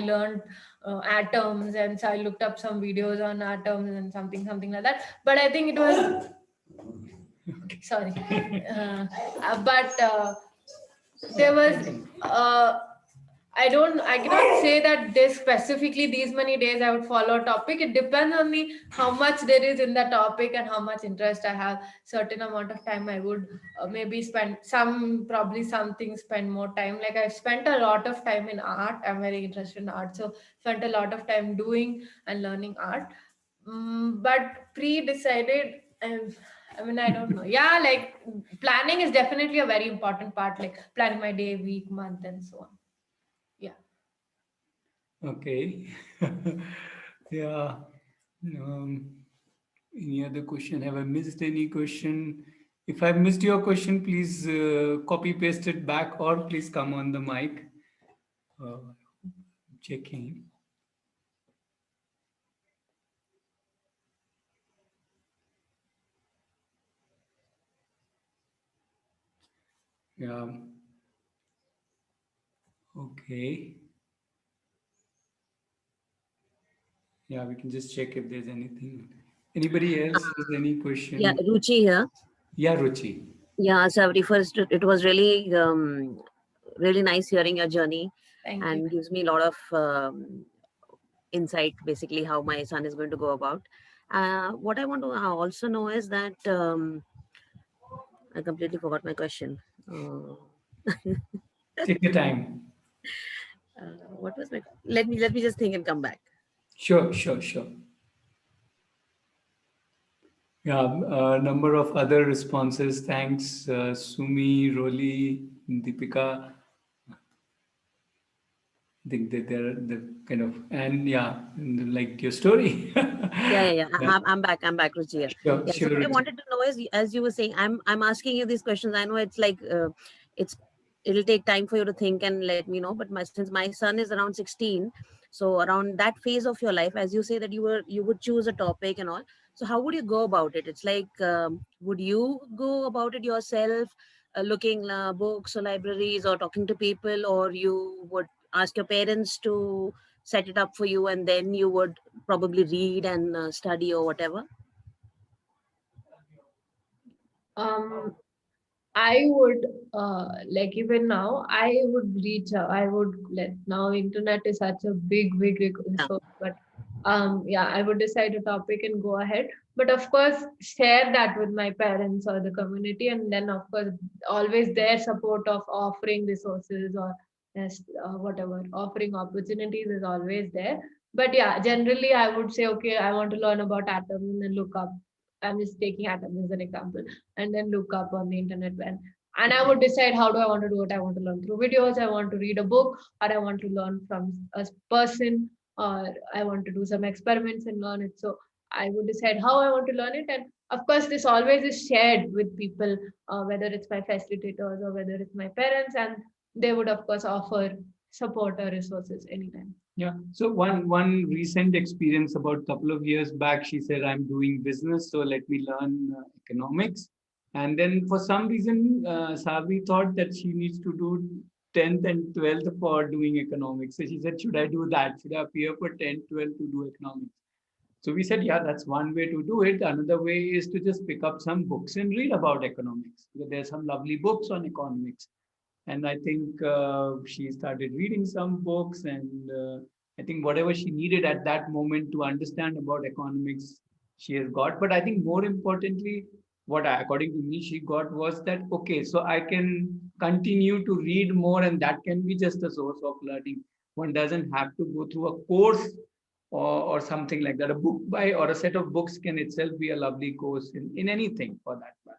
learned atoms, and so I looked up some videos on atoms and something like that. But I think it was sorry but there was I cannot say that this specifically these many days I would follow a topic. It depends on the how much there is in the topic and how much interest I have. Certain amount of time I would maybe spend probably some things spend more time. Like I've spent a lot of time in art. I'm very interested in art, so spent a lot of time doing and learning art. But pre-decided, I mean, I don't know. Yeah, like planning is definitely a very important part, like planning my day, week, month, and so on. Yeah. Okay. Yeah. Any other question? Have I missed any question? If I've missed your question, please copy paste it back or please come on the mic. Checking. Yeah. Okay. Yeah, we can just check if there's anything. Anybody else has any question? Yeah, Ruchi here. Yeah, Ruchi. Yeah, Asawari, first, it was really, really nice hearing your journey. Thank and you. Gives me a lot of insight, basically, how my son is going to go about. What I want to also know is that I completely forgot my question. Take your time. What was my? Let me just think and come back. Sure. Yeah, number of other responses. Thanks, Sumi, Roli, Deepika. I think that they're the kind of, and yeah, like your story. Yeah. I'm back, Ruchi. Sure, Yeah. So what I Ruchi. wanted to know is, as you were saying, I'm asking you these questions. I know it's like it'll take time for you to think and let me know. But since my son is around 16, so around that phase of your life, as you say that you would choose a topic and all. So how would you go about it? It's like, would you go about it yourself, looking books or libraries or talking to people, or you would ask your parents to set it up for you and then you would probably read and study or whatever? I would like even now I would reach out. I would let now internet is such a big resource, but yeah, I would decide a topic and go ahead. But of course, share that with my parents or the community, and then of course always their support of offering resources or yes, whatever offering opportunities is always there. But yeah, generally I would say okay, I want to learn about atoms and then look up. I'm just taking atoms as an example and then look up on the internet and I would decide how do I want to do it. I want to learn through videos, I want to read a book, or I want to learn from a person, or I want to do some experiments and learn it. So I would decide how I want to learn it. And of course, this always is shared with people, whether it's my facilitators or whether it's my parents, and they would of course offer support or resources anytime. Yeah. So one recent experience about a couple of years back, she said, "I'm doing business, so let me learn economics." And then for some reason, Savi thought that she needs to do 10th and 12th for doing economics. So she said, "Should I do that? Should I appear for 10th, 12th to do economics?" So we said, yeah, that's one way to do it. Another way is to just pick up some books and read about economics. There's some lovely books on economics. And I think she started reading some books, and I think whatever she needed at that moment to understand about economics, she has got. But I think more importantly, according to me, she got was that, okay, so I can continue to read more, and that can be just a source of learning. One doesn't have to go through a course or something like that. A book by or a set of books can itself be a lovely course in anything for that matter.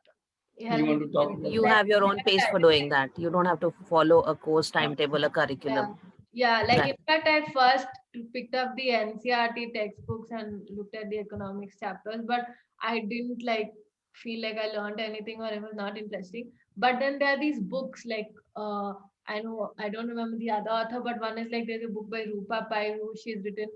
Yeah, You want to talk about You have your own pace for doing that. You don't have to follow a course timetable, a curriculum. Yeah, like Right. in fact, I first picked up the NCRT textbooks and looked at the economics chapters, but I didn't like feel like I learned anything or it was not interesting. But then there are these books like I know I don't remember the other author, but one is like there's a book by Rupa Pai who she's written.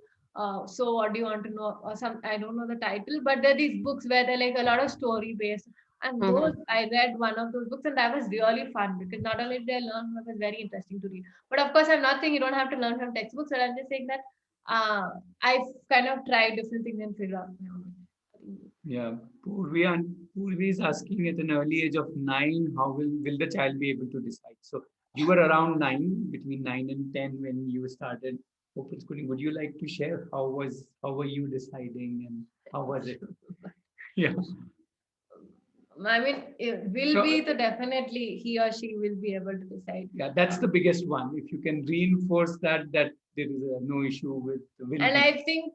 So what do you want to know? Or some I don't know the title, but there are these books where they're like a lot of story based. And those I read one of those books and that was really fun because not only did I learn, it was very interesting to read. But of course, I'm not saying you don't have to learn from textbooks, but I'm just saying that I've kind of tried different things and figured out my own. Yeah, Purvi is asking at an early age of 9, how will the child be able to decide? So you were around 9, between 9 and 10 when you started open schooling. Would you like to share how were you deciding and how was it? Yeah. I mean, it will be the definitely he or she will be able to decide. Yeah, that's the biggest one. If you can reinforce that there is no issue with the will. And I think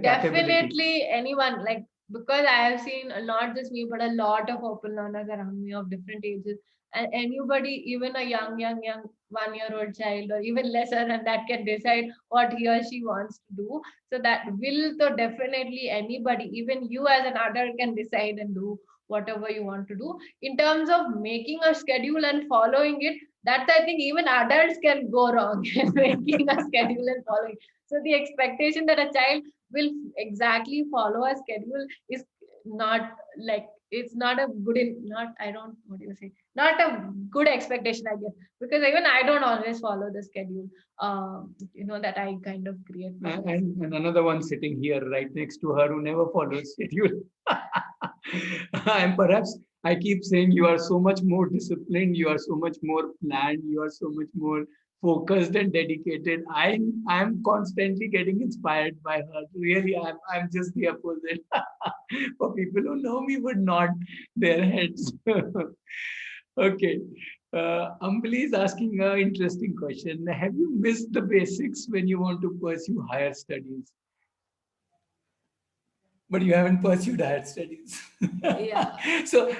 definitely anyone like because I have seen not just me but a lot of open learners around me of different ages and anybody even a young 1-year-old child or even lesser than that can decide what he or she wants to do. So that will so definitely anybody even you as an adult can decide and do whatever you want to do. In terms of making a schedule and following it, that's I think even adults can go wrong in making a schedule and following. So the expectation that a child will exactly follow a schedule is not like it's not a good not I don't what do you say not a good expectation I guess because even I don't always follow the schedule that I kind of create. And another one sitting here right next to her who never follows schedule. And perhaps I keep saying you are so much more disciplined, you are so much more planned, you are so much more focused and dedicated. I'm constantly getting inspired by her. Really, I'm just the opposite. For people who know me would nod their heads. Okay. Ambali is asking an interesting question. Have you missed the basics when you want to pursue higher studies? But you haven't pursued higher studies. Yeah. So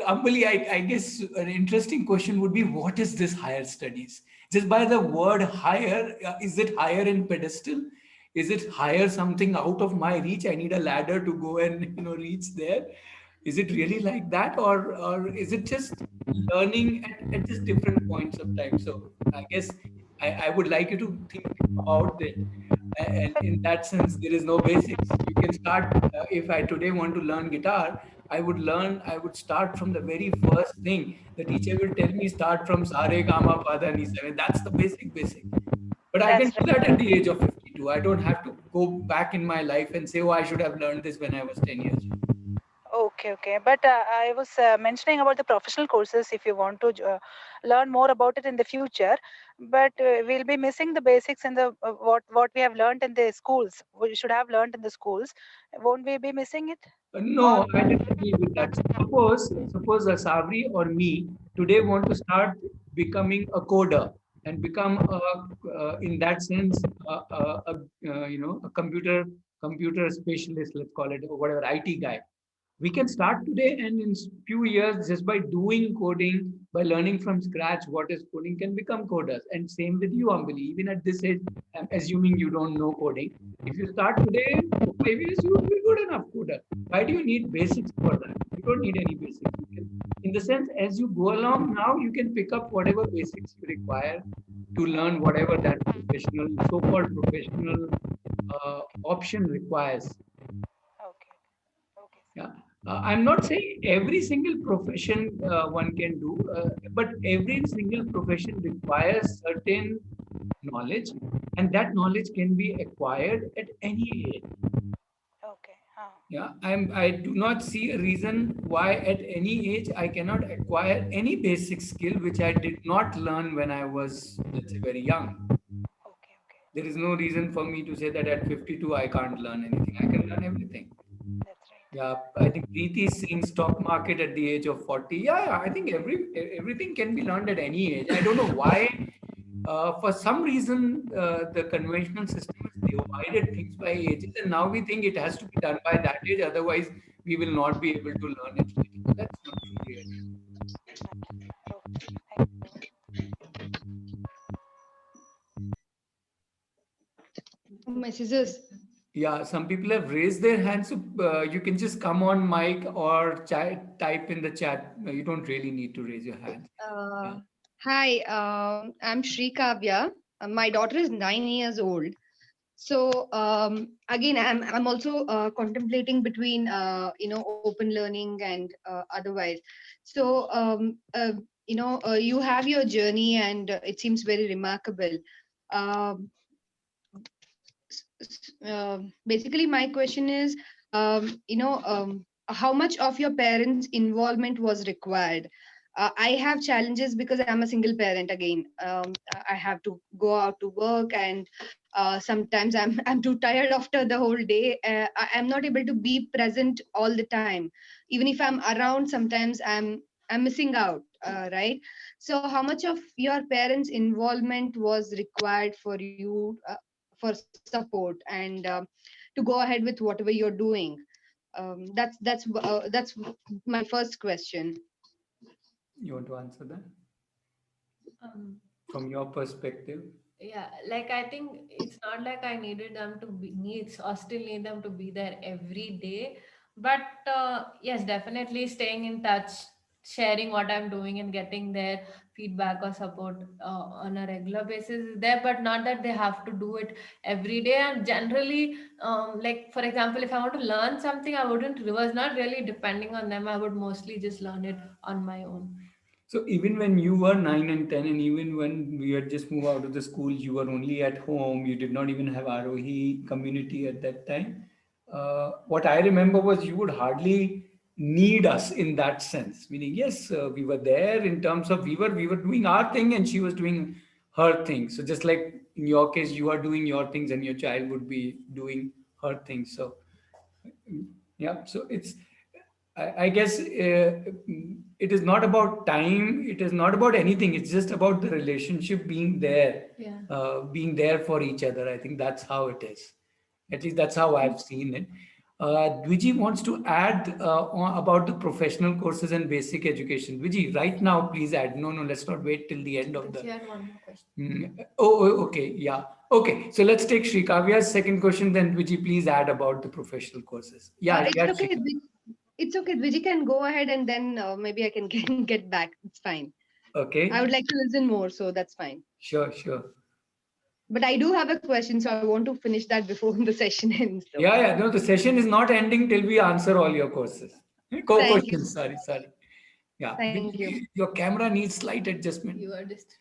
Ambali, I guess an interesting question would be, what is this higher studies? Just by the word higher, is it higher in pedestal? Is it higher something out of my reach? I need a ladder to go and reach there. Is it really like that, or is it just learning at just different points of time? So I guess I would like you to think about it. And in that sense, there is no basics. You can start, if I today want to learn guitar, I would start from the very first thing. The teacher will tell me start from Sare, Gama, Pada, Ni, 7. That's the basic. But I can That's do that at the age of 52. I don't have to go back in my life and say, oh, I should have learned this when I was 10 years old. Okay, okay. But I was mentioning about the professional courses if you want to learn more about it in the future. But we'll be missing the basics in the what we have learned in the schools. We should have learned in the schools. Won't we be missing it? No, I disagree with that. Suppose a Savri or me today want to start becoming a coder and become in that sense, a computer specialist, let's call it, or whatever, IT guy. We can start today, and in few years, just by doing coding, by learning from scratch what is coding, can become coders. And same with you, Ambali. Even at this age, I'm assuming you don't know coding. If you start today, for 5 years, you will be good enough coder. Why do you need basics for that? You don't need any basics. In the sense, as you go along now, you can pick up whatever basics you require to learn whatever that professional, so-called professional option requires. Yeah. I'm not saying every single profession one can do, but every single profession requires certain knowledge, and that knowledge can be acquired at any age. Okay. Yeah, I do not see a reason why at any age I cannot acquire any basic skill which I did not learn when I was, let's say, very young. There is no reason for me to say that at 52 I can't learn anything. I can learn everything. Yeah, I think Preeti is saying stock market at the age of 40. Yeah, I think everything can be learned at any age. I don't know why. For some reason, the conventional system has divided things by ages, and now we think it has to be done by that age. Otherwise, we will not be able to learn it. But that's not true yet. Messages. Yeah, some people have raised their hands, so you can just come on mic or type in the chat. You don't really need to raise your hand. Yeah. Hi, I'm Shri Kavya. My daughter is 9 years old. So again, I'm also contemplating between open learning and otherwise. So you have your journey, and it seems very remarkable. Um Basically, my question is, how much of your parents' involvement was required? I have challenges because I'm a single parent. Again, I have to go out to work, and sometimes I'm too tired after the whole day. I'm not able to be present all the time. Even if I'm around, sometimes I'm missing out. Right. So, how much of your parents' involvement was required for you? For support and to go ahead with whatever you're doing. That's my first question. You want to answer that Um, from your perspective? yeah, like I think it's not like I needed them to be needs or still need them to be there every day. But yes, definitely staying in touch, sharing what I'm doing and getting their feedback or support on a regular basis is there, but not that they have to do it every day. And generally, like for example, if I want to learn something, I wouldn't was not really depending on them. I would mostly just learn it on my own. So even when you were 9 and 10, and even when we had just moved out of the school, you were only at home. You did not even have Aarohi community at that time. What I remember was you would hardly need us in that sense. Meaning, yes, we were there in terms of we were doing our thing and she was doing her thing. So just like in your case, you are doing your things and your child would be doing her things. So yeah, so I guess it is not about time. It is not about anything. It's just about the relationship Yeah. being there for each other. I think that's how it is. At least that's how I've seen it. Dwiji wants to add about the professional courses and basic education. Dwiji, right now, please add. No, let's not wait till the end of She the. had one more question. Okay, yeah. Okay, so let's take Sri Kavya's second question. Then, Dwiji, please add about the professional courses. Yeah, It's yeah. okay. It's okay. Vijay can go ahead, and then maybe I can get back. It's fine. Okay. I would like to listen more, so that's fine. Sure. But I do have a question, so I want to finish that before the session ends. Though. Yeah. No, the session is not ending till we answer all your courses. Thank you. Questions. Sorry. Yeah. Thank you. Your camera needs slight adjustment. You are just.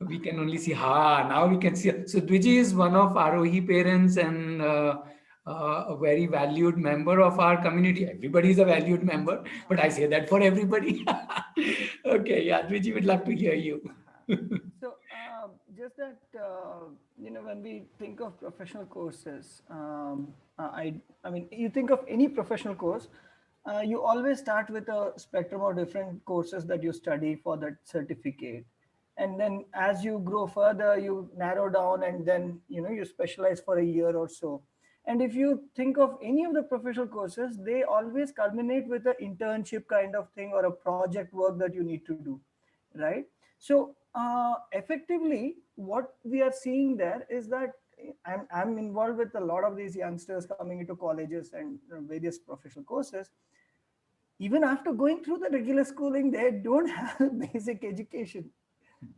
We can only see. Now we can see. So Dwiji is one of Aarohi parents and a very valued member of our community. Everybody is a valued member, but I say that for everybody. Okay. Yeah. Dwiji, would love to hear you. So, just that, when we think of professional courses, I mean, you think of any professional course, you always start with a spectrum of different courses that you study for that certificate. And then as you grow further, you narrow down and then, you specialize for a year or so. And if you think of any of the professional courses, they always culminate with an internship kind of thing or a project work that you need to do, right? So effectively, what we are seeing there is that I'm involved with a lot of these youngsters coming into colleges and various professional courses. Even after going through the regular schooling, they don't have basic education.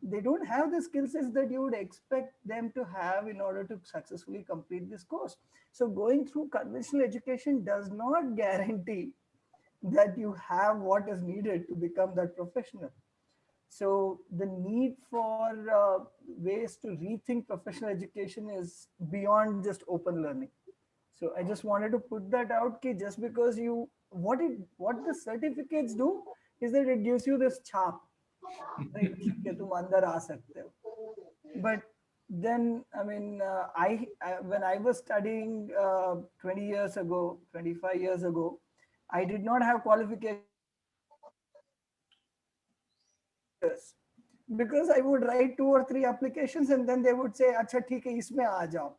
They don't have the skill sets that you would expect them to have in order to successfully complete this course. So going through conventional education does not guarantee that you have what is needed to become that professional. So the need for ways to rethink professional education is beyond just open learning. So I just wanted to put that out. Ki just because what the certificates do is that it gives you this chap, right? कि तुम अंदर आ सकते हो. But then, I mean, when I was studying 20 years ago, 25 years ago, I did not have qualifications because I would write 2 or 3 applications and then they would say, "Acha, theek hai, isme aa jao."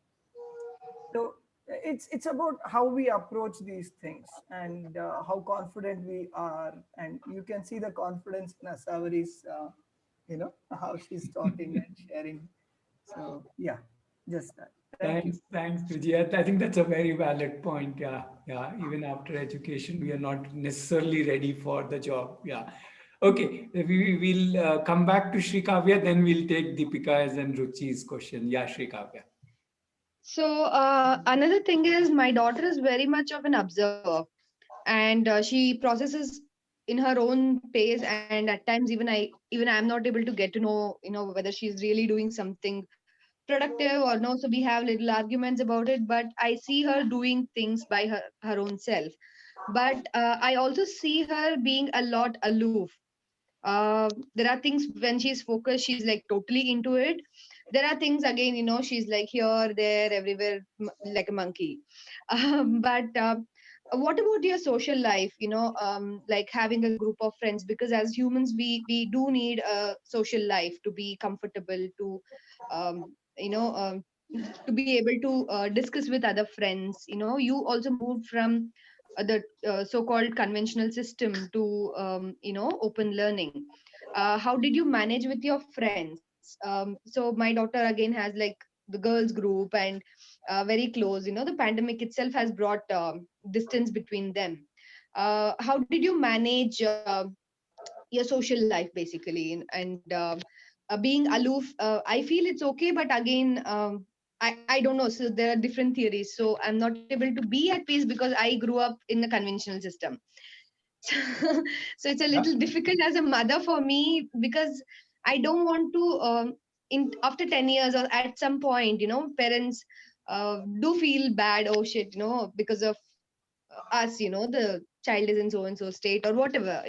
So it's about how we approach these things and how confident we are, and you can see the confidence in Asawari's, how she's talking and sharing. So yeah, just that. Thank you. Thanks, Vijay. I think that's a very valid point. Yeah. Even after education, we are not necessarily ready for the job. Yeah. Okay, we will come back to Shrikavya, then we'll take Deepika's and Ruchi's question. Yeah, Shrikavya. So another thing is my daughter is very much of an observer, and she processes in her own pace. And at times even I'm not able to get to know whether she's really doing something productive or no. So we have little arguments about it. But I see her doing things by her own self. But I also see her being a lot aloof. There are things when she's focused, she's like totally into it. There are things again, she's like here, there, everywhere, like a monkey. But what about your social life? Like having a group of friends, because as humans, we do need a social life to be comfortable, um, you know, um, to be able to discuss with other friends. You also moved from the so-called conventional system to open learning. How did you manage with your friends? So my daughter again has like the girls group and very close. The pandemic itself has brought distance between them. How did you manage your social life basically? And being aloof, I feel it's okay, but again, I don't know. So there are different theories. So I'm not able to be at peace because I grew up in the conventional system. So it's a little difficult as a mother for me, because I don't want to in after 10 years or at some point, parents do feel bad. Oh shit, because of us, the child is in so and so state or whatever.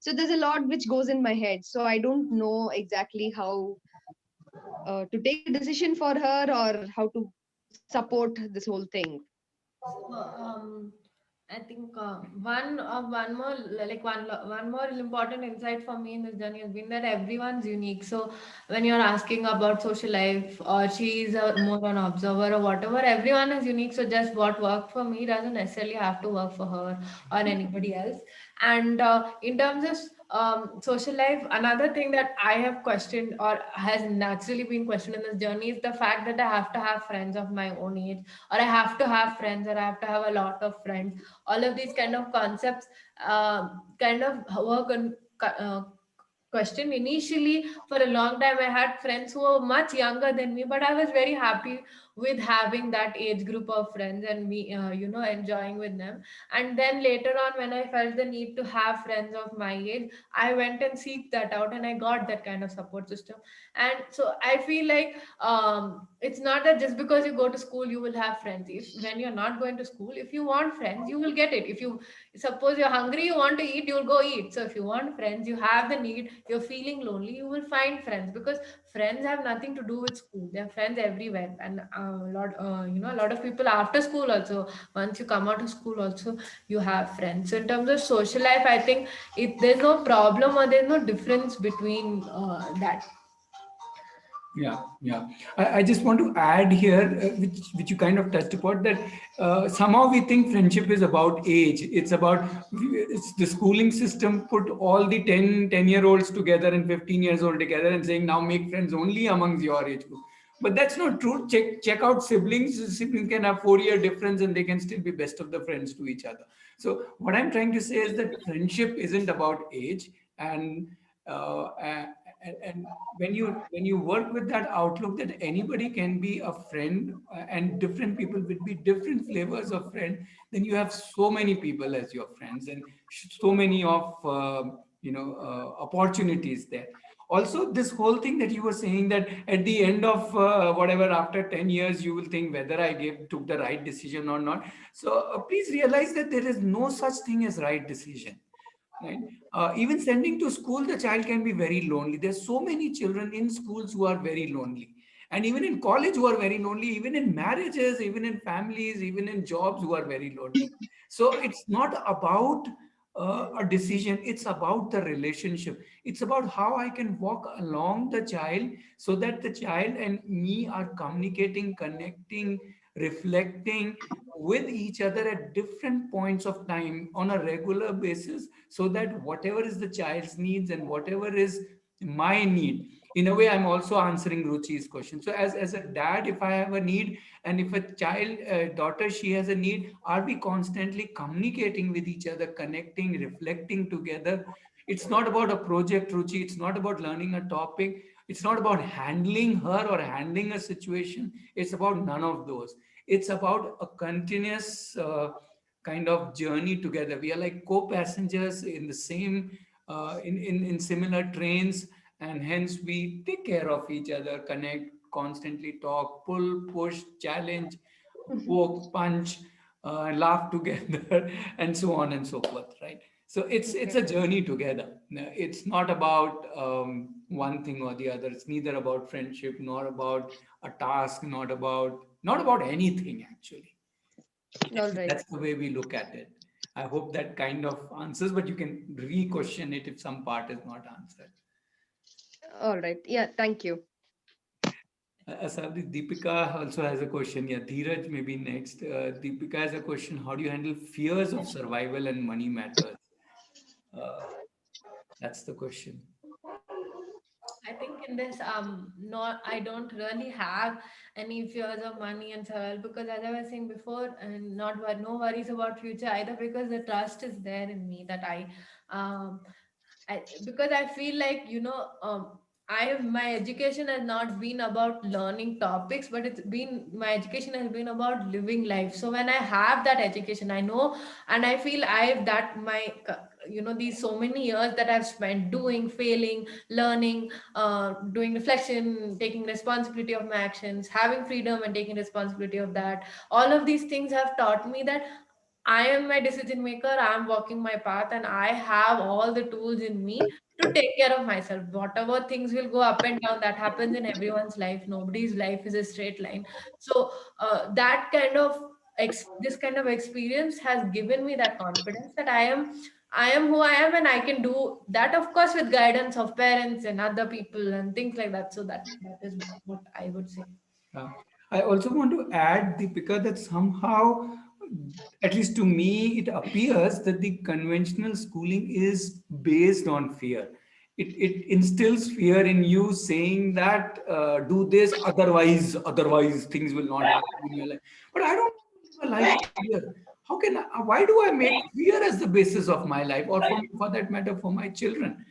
So there's a lot which goes in my head, so I don't know exactly how to take a decision for her or how to support this whole thing. So, I think one more important insight for me in this journey has been that everyone's unique. So when you're asking about social life, or she's more an observer or whatever, everyone is unique. So just what worked for me doesn't necessarily have to work for her or anybody else. And in terms of social life, another thing that I have questioned or has naturally been questioned in this journey is the fact that I have to have friends of my own age, or I have to have friends, or I have to have a lot of friends. All of these kind of concepts kind of work on question. Initially, for a long time, I had friends who were much younger than me, but I was very happy with having that age group of friends and me, enjoying with them. And then later on, when I felt the need to have friends of my age, I went and seeked that out, and I got that kind of support system. And so I feel like it's not that just because you go to school you will have friends. If when you're not going to school, if you want friends, you will get it. If you suppose you're hungry, you want to eat, you'll go eat. So if you want friends, you have the need, you're feeling lonely, you will find friends, because friends have nothing to do with school. They're friends everywhere. And a lot of people after school also, once you come out of school also, you have friends. So in terms of social life, I think there's no problem or there's no difference between that. Yeah, yeah. I just want to add here, which you kind of touched upon, that somehow we think friendship is about age. It's about it's the schooling system put all the 10-year-olds together and 15 years old together and saying now make friends only amongst your age group. But that's not true. Check out siblings. Siblings can have 4-year difference and they can still be best of the friends to each other. So what I'm trying to say is that friendship isn't about age, and uh, and when you work with that outlook that anybody can be a friend, and different people will be different flavors of friend, then you have so many people as your friends, and so many of opportunities there. Also, this whole thing that you were saying, that at the end of whatever, after 10 years you will think whether I took the right decision or not. So please realize that there is no such thing as right decision, right? Even sending to school, the child can be very lonely. There's so many children in schools who are very lonely, and even in college who are very lonely, even in marriages, even in families, even in jobs who are very lonely. So it's not about a decision, it's about the relationship. It's about how I can walk along the child so that the child and me are communicating, connecting, reflecting with each other at different points of time on a regular basis, so that whatever is the child's needs and whatever is my need, in a way I'm also answering Ruchi's question. So as a dad, if I have a need, and if a child, daughter, she has a need, are we constantly communicating with each other, connecting, reflecting together? It's not about a project, Ruchi. It's not about learning a topic. It's not about handling her or handling a situation. It's about none of those. It's about a continuous kind of journey together. We are like co-passengers in the same in similar trains, and hence we take care of each other, connect, constantly talk, pull, push, challenge, poke, punch, laugh together, and so on and so forth, right? So it's a journey together. No, it's not about one thing or the other. It's neither about friendship nor about a task, not about anything actually. All right. That's the way we look at it. I hope that kind of answers, but you can re-question it if some part is not answered. All right. Yeah, thank you. Asabdi, Deepika also has a question. Yeah, Dheeraj maybe next. Deepika has a question. How do you handle fears of survival and money matters? Uh, that's the question. I think in this, not I don't really have any fears of money and survival, because as I was saying before, and no worries about future either, because the trust is there in me that um, because I feel like my education has not been about learning topics, but my education has been about living life. So when I have that education, I know, and I feel I have that these so many years that I've spent doing, failing, learning, doing reflection, taking responsibility of my actions, having freedom and taking responsibility of that. All of these things have taught me that I am my decision maker, I am walking my path, and I have all the tools in me to take care of myself. Whatever things will go up and down, that happens in everyone's life. Nobody's life is a straight line. So that kind of this kind of experience has given me that confidence that I am who I am, and I can do that, of course, with guidance of parents and other people and things like that. So that is what I would say. I also want to add, Deepika, that somehow, at least to me, it appears that the conventional schooling is based on fear. It instills fear in you, saying that do this, otherwise things will not happen in your life. But I don't want to live a life of fear. Why do I make fear as the basis of my life, or for that matter, for my children?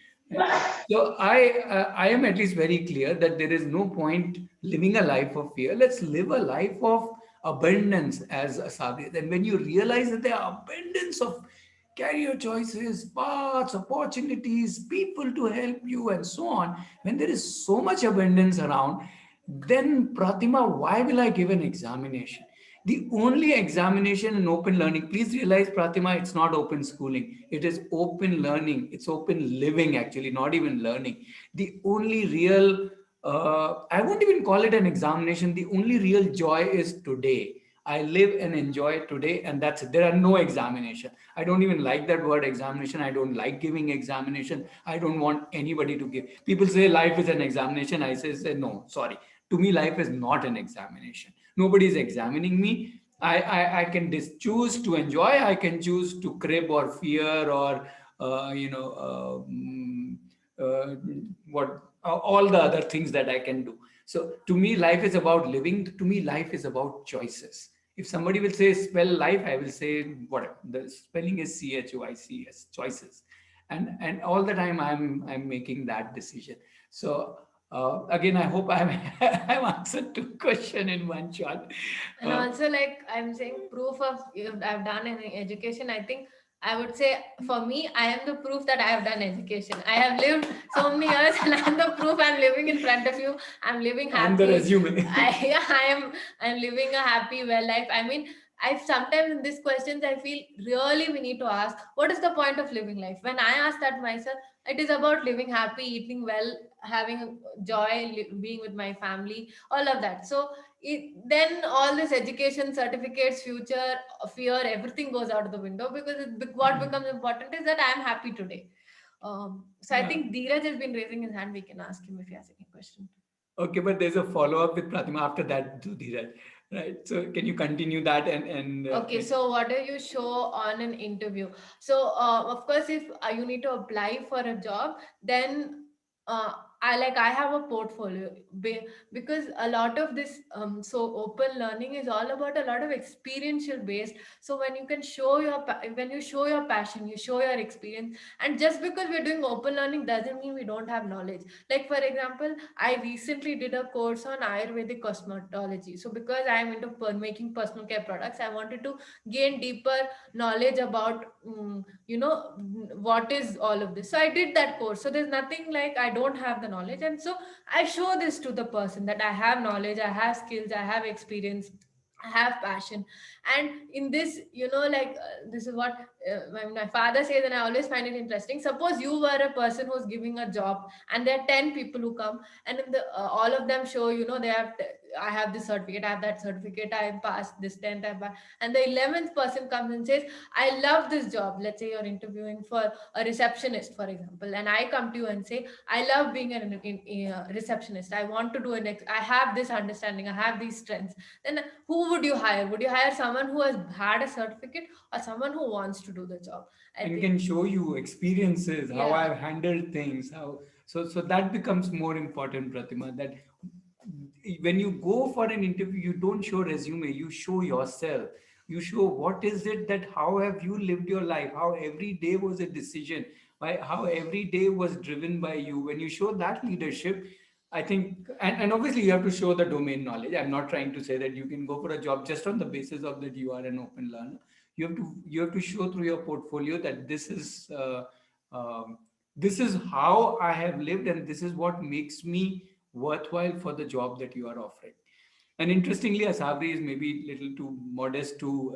So I am at least very clear that there is no point living a life of fear. Let's live a life of abundance as a Sabri. Then when you realize that there are abundance of career choices, paths, opportunities, people to help you, and so on, when there is so much abundance around, then Pratima, why will I give an examination? The only examination in open learning, please realize, Pratima, it's not open schooling. It is open learning. It's open living, actually, not even learning. The only real, I won't even call it an examination. The only real joy is today. I live and enjoy today, and that's it. There are no examination. I don't even like that word examination. I don't like giving examination. I don't want anybody to give. People say life is an examination. I say no, sorry. To me, life is not an examination. Nobody is examining me. I can choose to enjoy. I can choose to crib or fear or uh, what all the other things that I can do. So to me, life is about living. To me, life is about choices. If somebody will say spell life, I will say whatever. The spelling is choices, choices, and all the time I'm making that decision. So again, I hope I've answered two question in one shot. And also, like I'm saying, proof of if I've done an education. I think I would say for me, I am the proof that I have done education. I have lived so many years, and I'm the proof. I'm living in front of you. I'm living happy. I'm the resume. Yeah, I'm living a happy, well life. I mean, I sometimes in these questions I feel really we need to ask what is the point of living life. When I ask that myself, it is about living happy, eating well, having joy, being with my family, all of that. So then all this education, certificates, future, fear, everything goes out of the window because what becomes important is that I am happy today. So I think Dheeraj has been raising his hand. We can ask him if he has any question. Okay, but there's a follow-up with Pratima after that, to Dheeraj, right? So can you continue that and Okay, so what do you show on an interview? So of course, if you need to apply for a job, then uh, I have a portfolio because a lot of this so open learning is all about a lot of experiential based. So when you can show when you show your passion, you show your experience, and just because we're doing open learning doesn't mean we don't have knowledge. Like for example, I recently did a course on Ayurvedic cosmetology. So because I'm into making personal care products, I wanted to gain deeper knowledge about what is all of this. So I did that course. So there's nothing like I don't have the knowledge, and so I show this to the person that I have knowledge, I have skills, I have experience, I have passion. And in this, this is what my father says, and I always find it interesting. Suppose you were a person who's giving a job, and there are 10 people who come, and in the all of them show, they have I have this certificate, I have that certificate, I passed this 10th, and the 11th person comes and says, I love this job. Let's say you're interviewing for a receptionist, for example, and I come to you and say, I love being a receptionist. I want to do I have this understanding, I have these strengths. Then who would you hire? Would you hire someone who has had a certificate or someone who wants to do the job? And can show you experiences, how Yeah. I've handled things, how so that becomes more important, Pratima, that when you go for an interview, you don't show resume, you show yourself. You show what is it, that how have you lived your life, how every day was a decision, how every day was driven by you. When you show that leadership, I think, and obviously you have to show the domain knowledge. I'm not trying to say that you can go for a job just on the basis of that you are an open learner. You have to show through your portfolio that um, this is how I have lived, and this is what makes me worthwhile for the job that you are offering. And interestingly, Asawari is maybe a little too modest to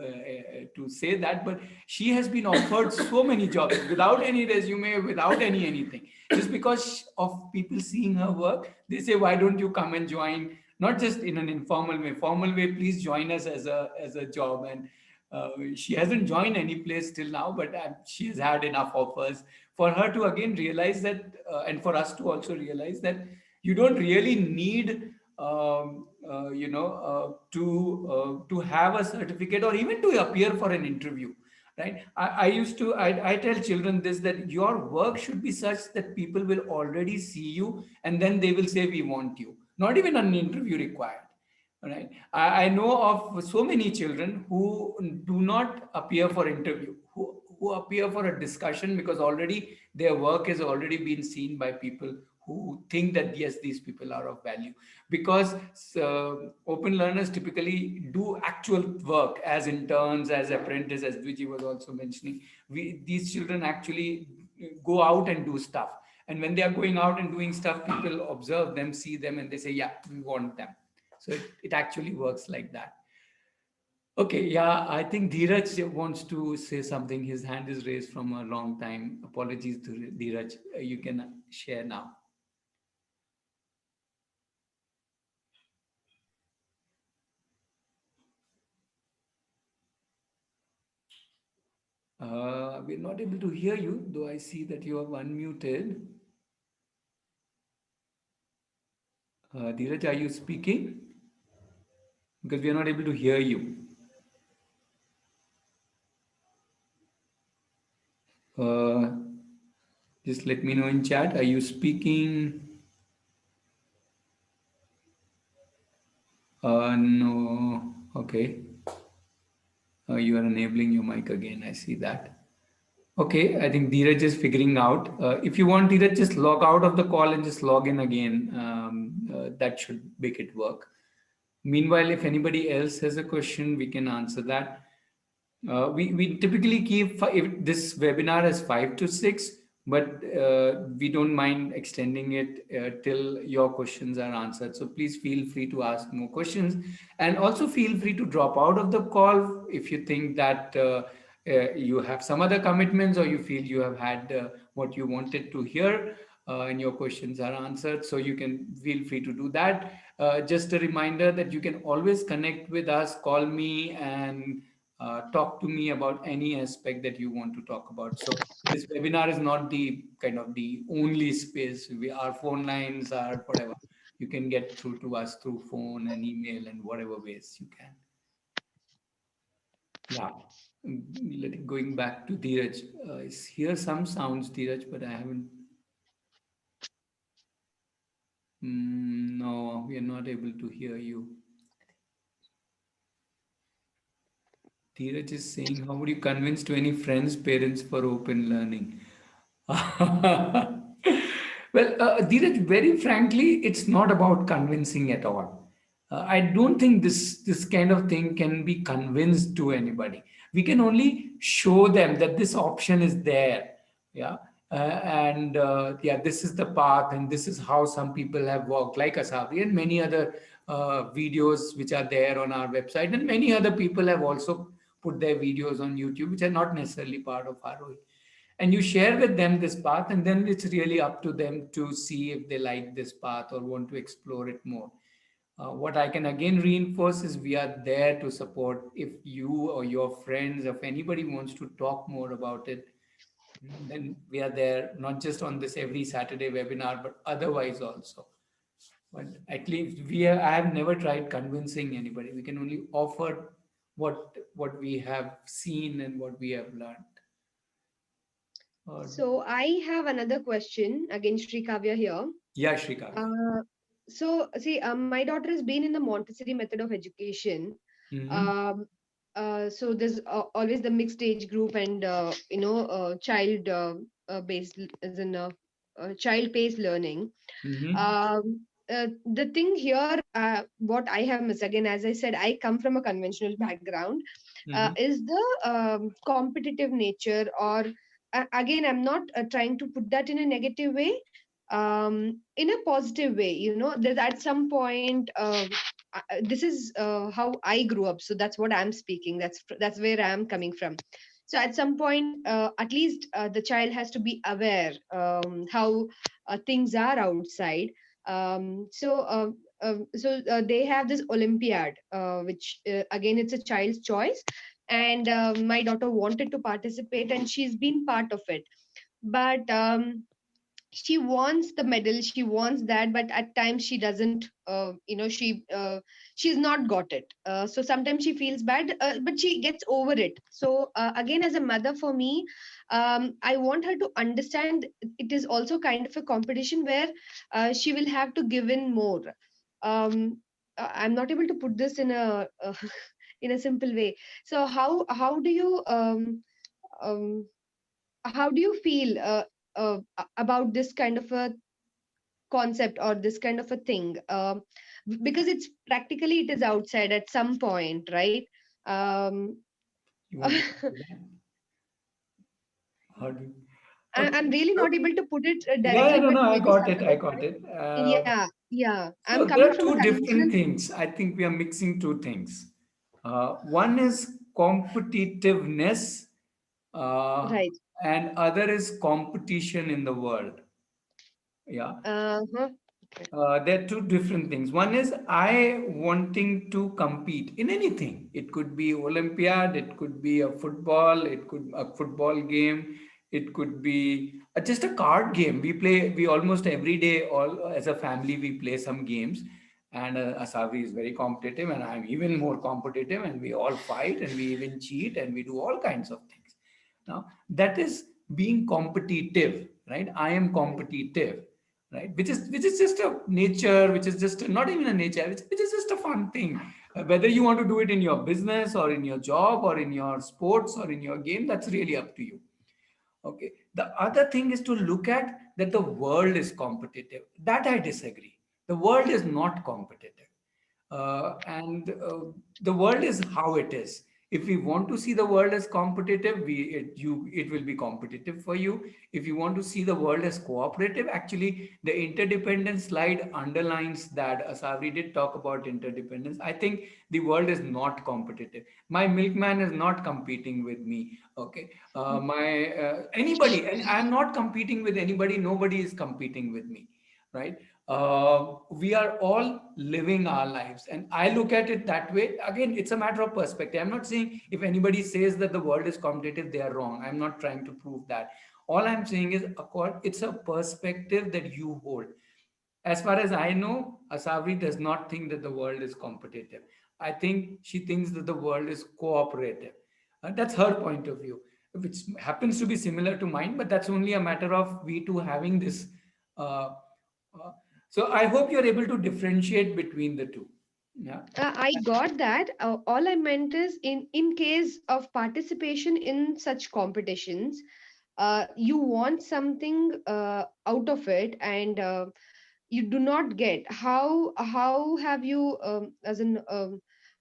say that, but she has been offered so many jobs without any resume, without anything. Just because of people seeing her work, they say, "Why don't you come and join?" Not just in an informal way, formal way. Please join us as a job. And she hasn't joined any place till now, but she has had enough offers for her to again realize that, and for us to also realize that you don't really need to have a certificate or even to appear for an interview, right? I tell children this, that your work should be such that people will already see you and then they will say we want you, not even an interview required. Right. I know of so many children who do not appear for interview, who appear for a discussion because already their work has already been seen by people who think that yes, these people are of value, because open learners typically do actual work as interns, as apprentices, as Viji was also mentioning. These children actually go out and do stuff, and when they are going out and doing stuff, people observe them, see them, and they say, yeah, we want them. So it actually works like that. Okay, yeah, I think Dheeraj wants to say something. His hand is raised from a long time. Apologies to Dheeraj. You can share now. We're not able to hear you, though I see that you are unmuted. Dheeraj, are you speaking? Because we are not able to hear you. Uh, just let me know in chat. Are you speaking? No. Okay. You are enabling your mic again. I see that. Okay, I think Dheeraj is figuring out. If you want, Dheeraj, just log out of the call and just log in again. That should make it work. Meanwhile, if anybody else has a question, we can answer that. We typically keep this webinar as 5 to 6, but we don't mind extending it till your questions are answered. So please feel free to ask more questions, and also feel free to drop out of the call if you think that you have some other commitments, or you feel you have had what you wanted to hear and your questions are answered. So you can feel free to do that. Just a reminder that you can always connect with us, call me, and talk to me about any aspect that you want to talk about. So this webinar is not the kind of the only space. Our phone lines are whatever. You can get through to us through phone and email and whatever ways you can. Yeah. Going back to Dheeraj, I hear some sounds, Dheeraj, but I haven't. No, we are not able to hear you. Dheeraj is saying, how would you convince 20 friends, parents for open learning? Well, Dheeraj, very frankly, it's not about convincing at all. I don't think this kind of thing can be convinced to anybody. We can only show them that this option is there. Yeah. And yeah, this is the path, and this is how some people have worked, like Asawari and many other videos which are there on our website, and many other people have also put their videos on YouTube, which are not necessarily part of Aarohi. And you share with them this path, and then it's really up to them to see if they like this path or want to explore it more. What I can again reinforce is we are there to support. If you or your friends, if anybody wants to talk more about it, then we are there, not just on this every Saturday webinar, but otherwise also. But at least I have never tried convincing anybody. We can only offer what we have seen and what we have learned. So I have another question again, Sri Kavya here. Yeah, Shrikant. So see, my daughter has been in the Montessori method of education. Mhm. So there's always the mixed age group and child based as in child paced learning. Mhm. The thing here, what I have missed again, as I said, I come from a conventional background, Mhm. is the competitive nature, or again, I'm not trying to put that in a negative way, in a positive way. That at some point, this is how I grew up, so that's what I'm speaking. That's where I'm coming from. So at some point, at least the child has to be aware how things are outside. They have this Olympiad, which again, it's a child's choice, and my daughter wanted to participate, and she's been part of it. But she wants the medal, she wants that, but at times she doesn't, she's not got it. So sometimes she feels bad, but she gets over it. So again, as a mother, for me, I want her to understand it is also kind of a competition where she will have to give in more. I'm not able to put this in a in a simple way. So how do you um, how do you feel about this kind of a concept or this kind of a thing, because it's practically it is outside at some point, right? um, You want to answer that? How do? I'm Okay. really So, not able to put it yeah, directly, no, but no, I maybe got it. some I other got time. it. Yeah, I'm So there coming are from a two conventional. different things. I think we are mixing two things. One is competitiveness, uh, Right. and other is competition in the world. Yeah. Uh-huh. There are two different things. One is I wanting to compete in anything. It could be Olympiad, it could be a football, it could a football game, it could be just a card game. We play. We almost every day, all as a family, we play some games. And Asavi is very competitive, and I'm even more competitive. And we all fight, and we even cheat, and we do all kinds of things. Now that is being competitive, right? I am competitive, right? Which is just a nature, which is just not even a nature, which is just a fun thing. Whether you want to do it in your business or in your job or in your sports or in your game, that's really up to you. Okay. The other thing is to look at that the world is competitive. That I disagree. The world is not competitive. And the world is how it is. If we want to see the world as competitive, it will be competitive for you. If you want to see the world as cooperative, actually, the interdependence slide underlines that. Asavri did talk about interdependence. I think the world is not competitive. My milkman is not competing with me. Okay, my anybody, and I'm not competing with anybody. Nobody is competing with me, right? We are all living our lives, and I look at it that way. Again, it's a matter of perspective. I'm not saying if anybody says that the world is competitive, they are wrong. I'm not trying to prove that. All I'm saying is it's a perspective that you hold. As far as I know, Asavri does not think that the world is competitive. I think she thinks that the world is cooperative. That's her point of view, which happens to be similar to mine, but that's only a matter of we two having this. Uh, uh, so I hope you're able to differentiate between the two. Yeah. I got that. All I meant is, in case of participation in such competitions, you want something out of it, and you do not get. How have you, as in,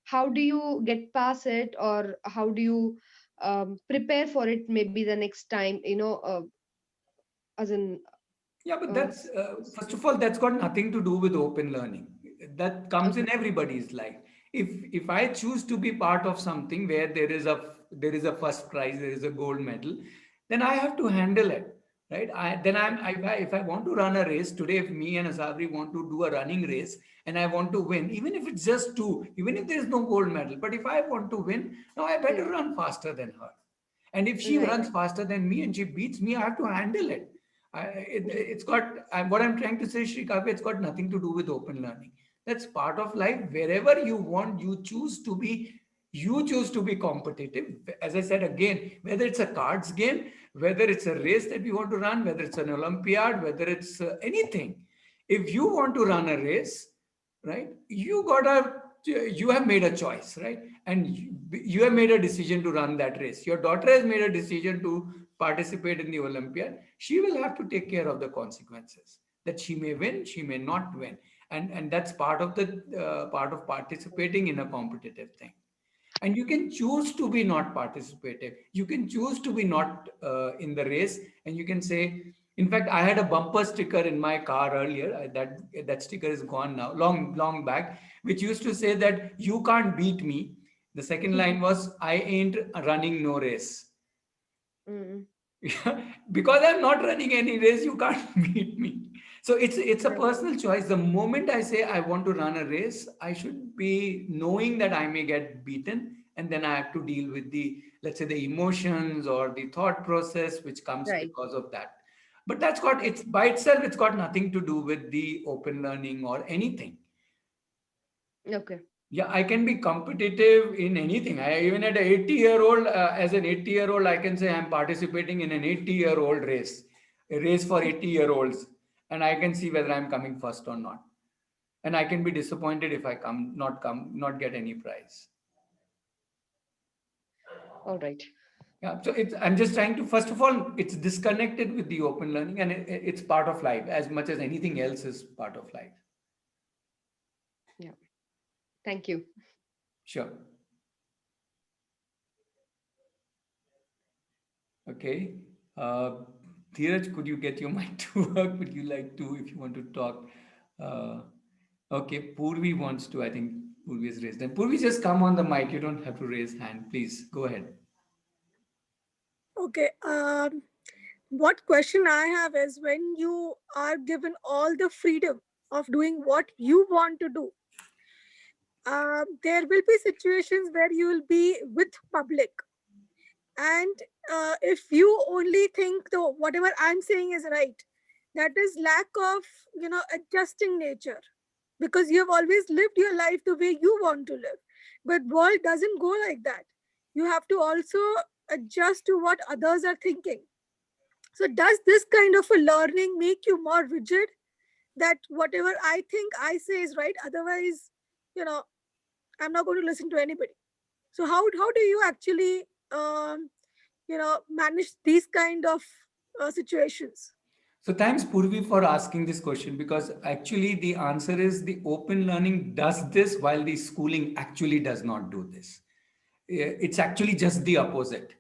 how do you get past it, or how do you prepare for it? Maybe the next time, as in. Yeah, but Uh, that's first of all, that's got nothing to do with open learning. That comes in okay. everybody's life. If I choose to be part of something where there is a first prize, there is a gold medal, then I have to handle it, right? If I want to run a race today, if me and Asabri want to do a running race and I want to win, even if it's just two, even if there is no gold medal, but if I want to win, now I better Yeah. run faster than her. And if she Right. runs faster than me and she beats me, I have to handle it. It's got, what I'm trying to say, Sri Kavya, it's got nothing to do with open learning. That's part of life. Wherever you want, you choose to be competitive. As I said again, whether it's a cards game, whether it's a race that we want to run, whether it's an Olympiad, whether it's anything. If you want to run a race, right, you have made a choice, right? And you have made a decision to run that race. Your daughter has made a decision to participate in the Olympiad. She will have to take care of the consequences, that she may win, she may not win. And that's part of the part of participating in a competitive thing. And you can choose to be not participative, you can choose to be not in the race, and you can say, in fact, I had a bumper sticker in my car earlier. That sticker is gone now, long long back, which used to say that you can't beat me. The second line was, I ain't running no race. Mm, Because I'm not running any race, you can't beat me. So it's a right. personal choice. The moment I say I want to run a race, I should be knowing that I may get beaten, and then I have to deal with the, let's say, the emotions or the thought process which comes Right. because of that. But that's got, it's by itself, it's got nothing to do with the open learning or anything. Okay. Yeah, I can be competitive in anything. Even at an 80-year-old, as an 80-year-old, I can say I'm participating in an 80-year-old race, a race for 80-year-olds, and I can see whether I'm coming first or not. And I can be disappointed if I not get any prize. All right. Yeah, so I'm just trying to, first of all, it's disconnected with the open learning, and it's part of life as much as anything else is part of life. Yeah. Thank you. Sure. Okay. Uh, Dheeraj, could you get your mic to work? Would you like to, if you want to talk? Uh, okay, Purvi wants to, I think Purvi has raised hand. Purvi, just come on the mic. You don't have to raise hand. Please, go ahead. Okay. What question I have is, when you are given all the freedom of doing what you want to do, there will be situations where you will be with public, and if you only think though whatever I'm saying is right, that is lack of adjusting nature, because you have always lived your life the way you want to live. But world doesn't go like that. You have to also adjust to what others are thinking. So does this kind of a learning make you more rigid, that whatever I think I say is right, otherwise, you know I'm not going to listen to anybody? So how do you actually manage these kind of situations? So thanks, Purvi, for asking this question, because actually the answer is the open learning does this while the schooling actually does not do this. It's actually just the opposite.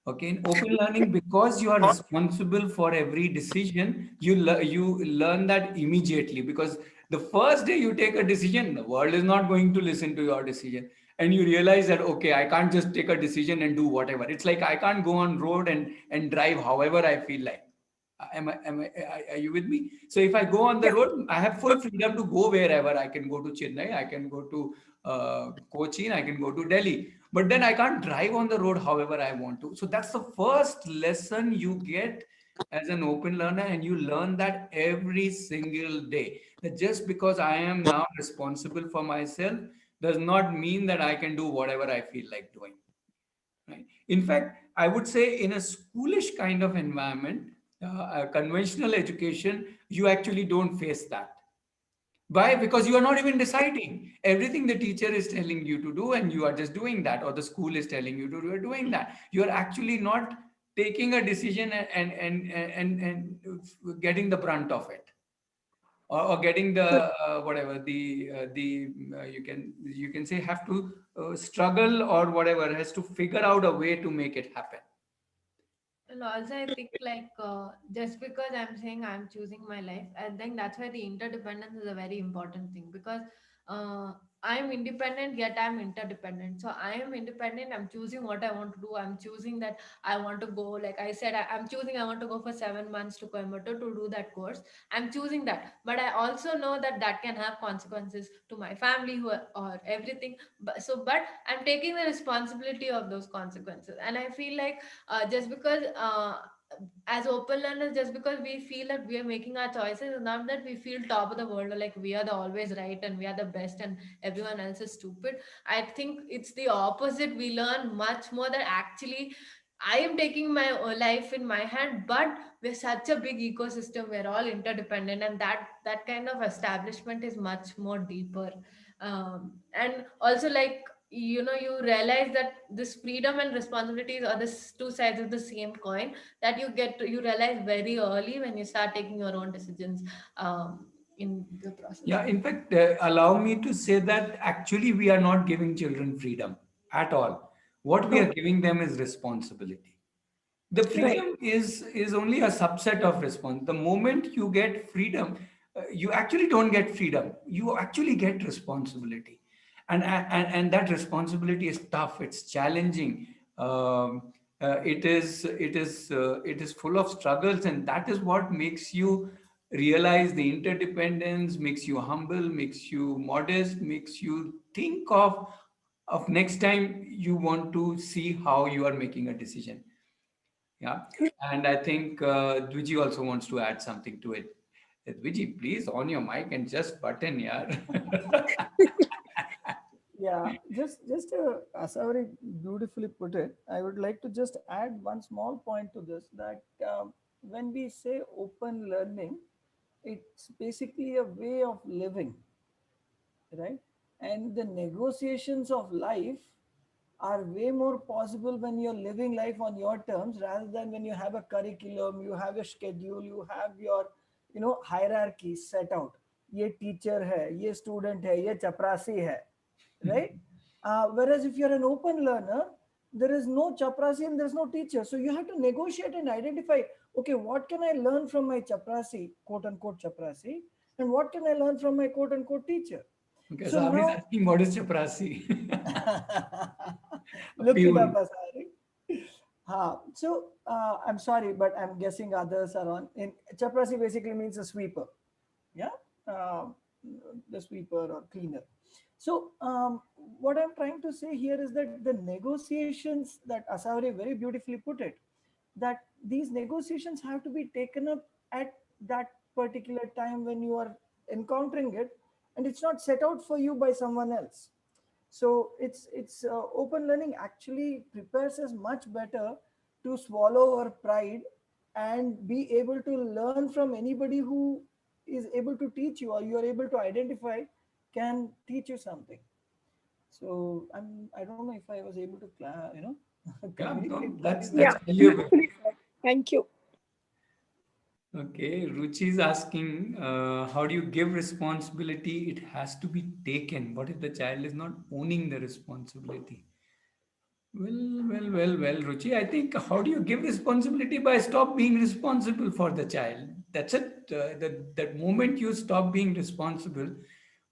Okay, in open learning, because you are responsible for every decision, you learn that immediately, because the first day you take a decision, the world is not going to listen to your decision, and you realize that, okay, I can't just take a decision and do whatever. It's like I can't go on road and drive however I feel like. Are you with me? So if I go on the road, I have full freedom to go wherever. I can go to Chennai, I can go to Cochin, I can go to Delhi. But then I can't drive on the road however I want to. So that's the first lesson you get as an open learner, and you learn that every single day. That just because I am now responsible for myself does not mean that I can do whatever I feel like doing. Right? In fact, I would say in a schoolish kind of environment, a conventional education, you actually don't face that. Why? Because you are not even deciding. Everything the teacher is telling you to do, and you are just doing that, or the school is telling you to do, you are doing that. You are actually not taking a decision and getting the brunt of it, or getting the whatever the you can say have to struggle or whatever, has to figure out a way to make it happen. And also, I think like just because I'm saying I'm choosing my life, I think that's why the interdependence is a very important thing, because uh, I'm independent yet I'm interdependent. So I am independent. I'm choosing what I want to do. I'm choosing that I want to go. Like I said, I'm choosing I want to go for 7 months to Coimbatore to do that course. I'm choosing that, but I also know that that can have consequences to my family or everything. But I'm taking the responsibility of those consequences, and I feel like just because as open learners, just because we feel that we are making our choices, not that we feel top of the world or like we are the always right and we are the best and everyone else is stupid. I think it's the opposite. We learn much more that actually I am taking my life in my hand, but we're such a big ecosystem. We're all interdependent, and that kind of establishment is much more deeper. And also, like you realize that this freedom and responsibilities are the two sides of the same coin, that you realize very early when you start taking your own decisions in the process. Yeah, in fact, allow me to say that actually we are not giving children freedom at all. What we are giving them is responsibility. The freedom is only a subset of response. The moment you get freedom, you actually don't get freedom. You actually get responsibility, and that responsibility is tough. It's challenging. It is full of struggles, and that is what makes you realize the interdependence, makes you humble, makes you modest, makes you think of next time you want to see how you are making a decision. Yeah. And I think Dwiji also wants to add something to it. Dwiji, please on your mic and just button, yeah. Yeah, just Asawari beautifully put it. I would like to just add one small point to this, that when we say open learning, it's basically a way of living, right? And the negotiations of life are way more possible when you're living life on your terms rather than when you have a curriculum, you have a schedule, you have your, hierarchy set out. ये teacher है, ये student है, ये chaprasi है, right? Whereas if you're an open learner, there is no chaprasi and there's no teacher. So you have to negotiate and identify, okay, what can I learn from my chaprasi, quote unquote chaprasi, and what can I learn from my quote unquote teacher? Okay, so Asawari is asking what is chaprasi. Look it up, Asawari. So I'm sorry, but I'm guessing others are on. In chaprasi basically means a sweeper, yeah, the sweeper or cleaner. So what I'm trying to say here is that the negotiations that Asawari very beautifully put it, that these negotiations have to be taken up at that particular time when you are encountering it, and it's not set out for you by someone else. So it's open learning actually prepares us much better to swallow our pride and be able to learn from anybody who is able to teach you, or you are able to identify can teach you something. So I don't know if I was able to communicate. That's beautifully said. Thank you. Okay, Ruchi is asking, how do you give responsibility? It has to be taken. What if the child is not owning the responsibility? Well, Ruchi, I think how do you give responsibility? By stop being responsible for the child. That's it. That moment you stop being responsible.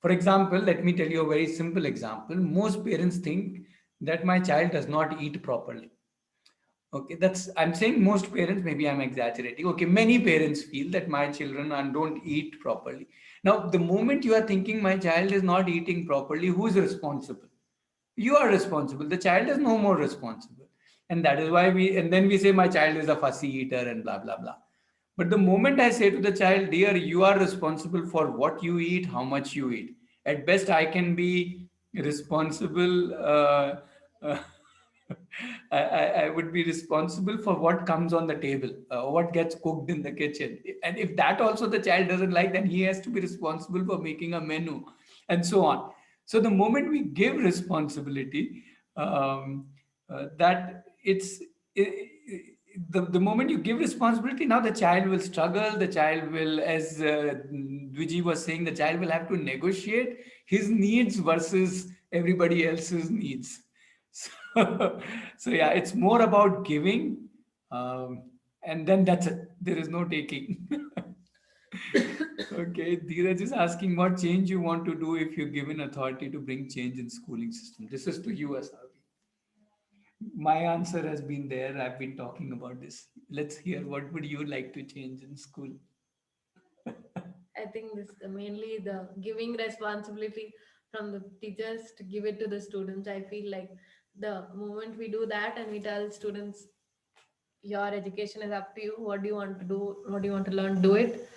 For example, let me tell you a very simple example. Most parents think that my child does not eat properly. Okay, I'm saying most parents, maybe I'm exaggerating. Okay, many parents feel that my children don't eat properly. Now, the moment you are thinking my child is not eating properly, who is responsible? You are responsible. The child is no more responsible. And that is why and then we say my child is a fussy eater and blah, blah, blah. But the moment I say to the child, dear, you are responsible for what you eat, how much you eat. At best, I can be responsible. I would be responsible for what comes on the table, what gets cooked in the kitchen. And if that also the child doesn't like, then he has to be responsible for making a menu and so on. So the moment we give responsibility, that the moment you give responsibility, now the child will struggle. The child will, as Vijay was saying, the child will have to negotiate his needs versus everybody else's needs. So yeah, it's more about giving, and then that's it. There is no taking. Okay, Dheeraj is asking what change you want to do if you're given authority to bring change in schooling system. This is to you, Asawari. My answer has been there. I've been talking about this. Let's hear what would you like to change in school? I think this mainly the giving responsibility from the teachers to give it to the students. I feel like the moment we do that and we tell students, your education is up to you. What do you want to do? What do you want to learn? Do it.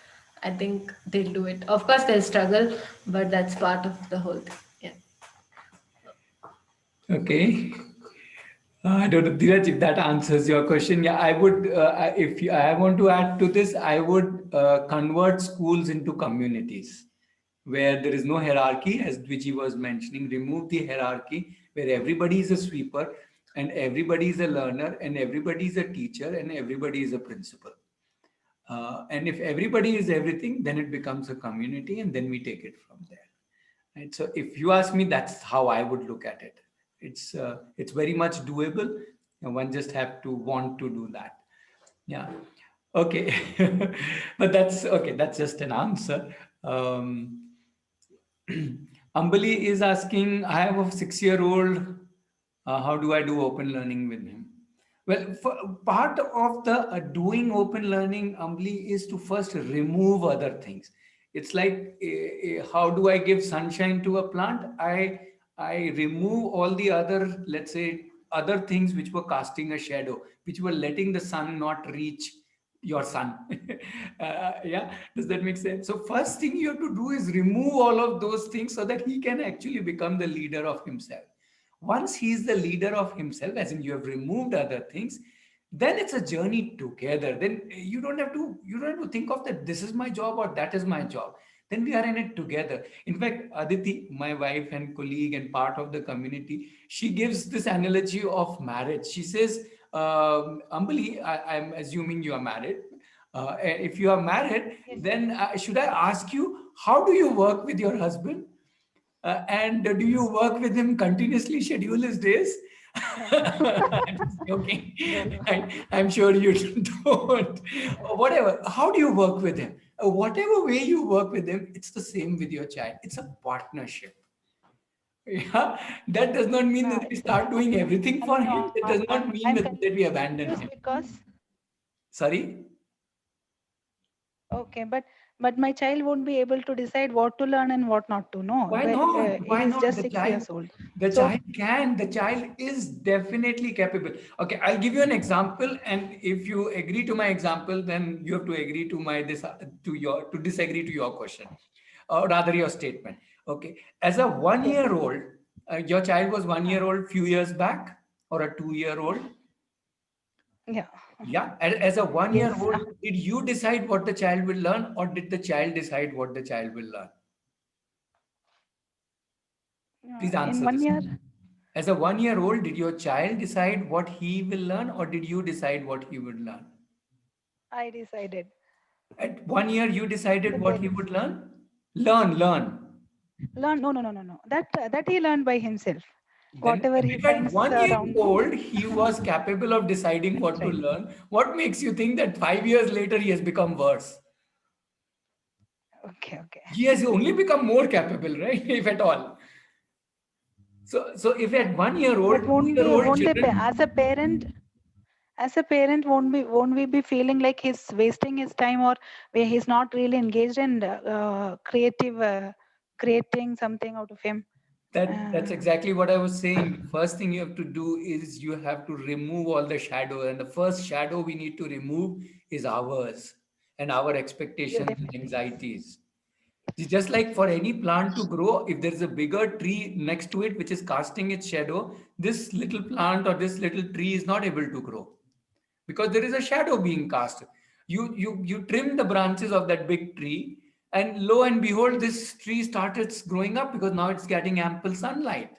I think they'll do it. Of course, they'll struggle, but that's part of the whole thing. Yeah. Okay. I don't know, Dheeraj, if that answers your question. Yeah, I would, if I want to add to this, I would convert schools into communities where there is no hierarchy, as Dviji was mentioning. Remove the hierarchy, where everybody is a sweeper and everybody is a learner and everybody is a teacher and everybody is a principal. And if everybody is everything, then it becomes a community and then we take it from there. Right? So if you ask me, that's how I would look at it. It's very much doable, and one just have to want to do that. Yeah. Okay. But that's okay. That's just an answer. Ambali is asking, I have a 6-year-old. How do I do open learning with him? Well, part of the doing open learning, Ambali, is to first remove other things. It's like, how do I give sunshine to a plant? I remove all the other, let's say, other things which were casting a shadow, which were letting the sun not reach your son. Yeah, does that make sense? So first thing you have to do is remove all of those things so that he can actually become the leader of himself. Once he is the leader of himself, as in you have removed other things, then it's a journey together. Then you don't have to think of that this is my job or that is my job. then we are in it together. In fact, Aditi, my wife and colleague and part of the community, she gives this analogy of marriage. She says, Ambali, I'm assuming you are married. If you are married, then should I ask you, how do you work with your husband? And do you work with him continuously, schedule his days? I'm just joking. I'm sure you don't. Whatever. How do you work with him? Whatever way you work with him, it's the same with your child. It's a partnership. Yeah, that does not mean that we start doing everything for him. It does not mean that we abandon him. Because Sorry? okay, but my child won't be able to decide what to learn and what not to know. Why not? Why He's not? just 6 years old. The So child can. The child is definitely capable. Okay, I'll give you an example, and if you agree to my example, then you have to agree to my this to disagree to your question, or rather your statement. Okay, as a 1 year old, your child was 1 year old few years back, or a 2 year old. yeah. Yeah, as a 1 year Yes. old, did you decide what the child will learn, or did the child decide what the child will learn? Please In answer one this. year, As a 1 year old, did your child decide what he will learn, or did you decide what he would learn? I decided. At 1 year, you decided The what he parents would learn? Learn. learn. No. That he learned by himself. Then, Whatever he if at finds 1 year around him. old he was capable of deciding what to Right. learn, what makes you think that 5 years later he has become worse? Okay. He has only become more capable, right? If at all. So if at 1 year old, But 2 year old children, as a parent won't we be feeling like he's wasting his time, or where he's not really engaged in creative creating something out of him? that's exactly what I was saying. The first thing you have to do is you have to remove all the shadow, and the first shadow we need to remove is ours and our expectations and anxieties. Just like for any plant to grow, if there's a bigger tree next to it which is casting its shadow, this little plant or this little tree is not able to grow because there is a shadow being cast. You trim the branches of that big tree, and lo and behold, this tree started growing up because now it's getting ample sunlight.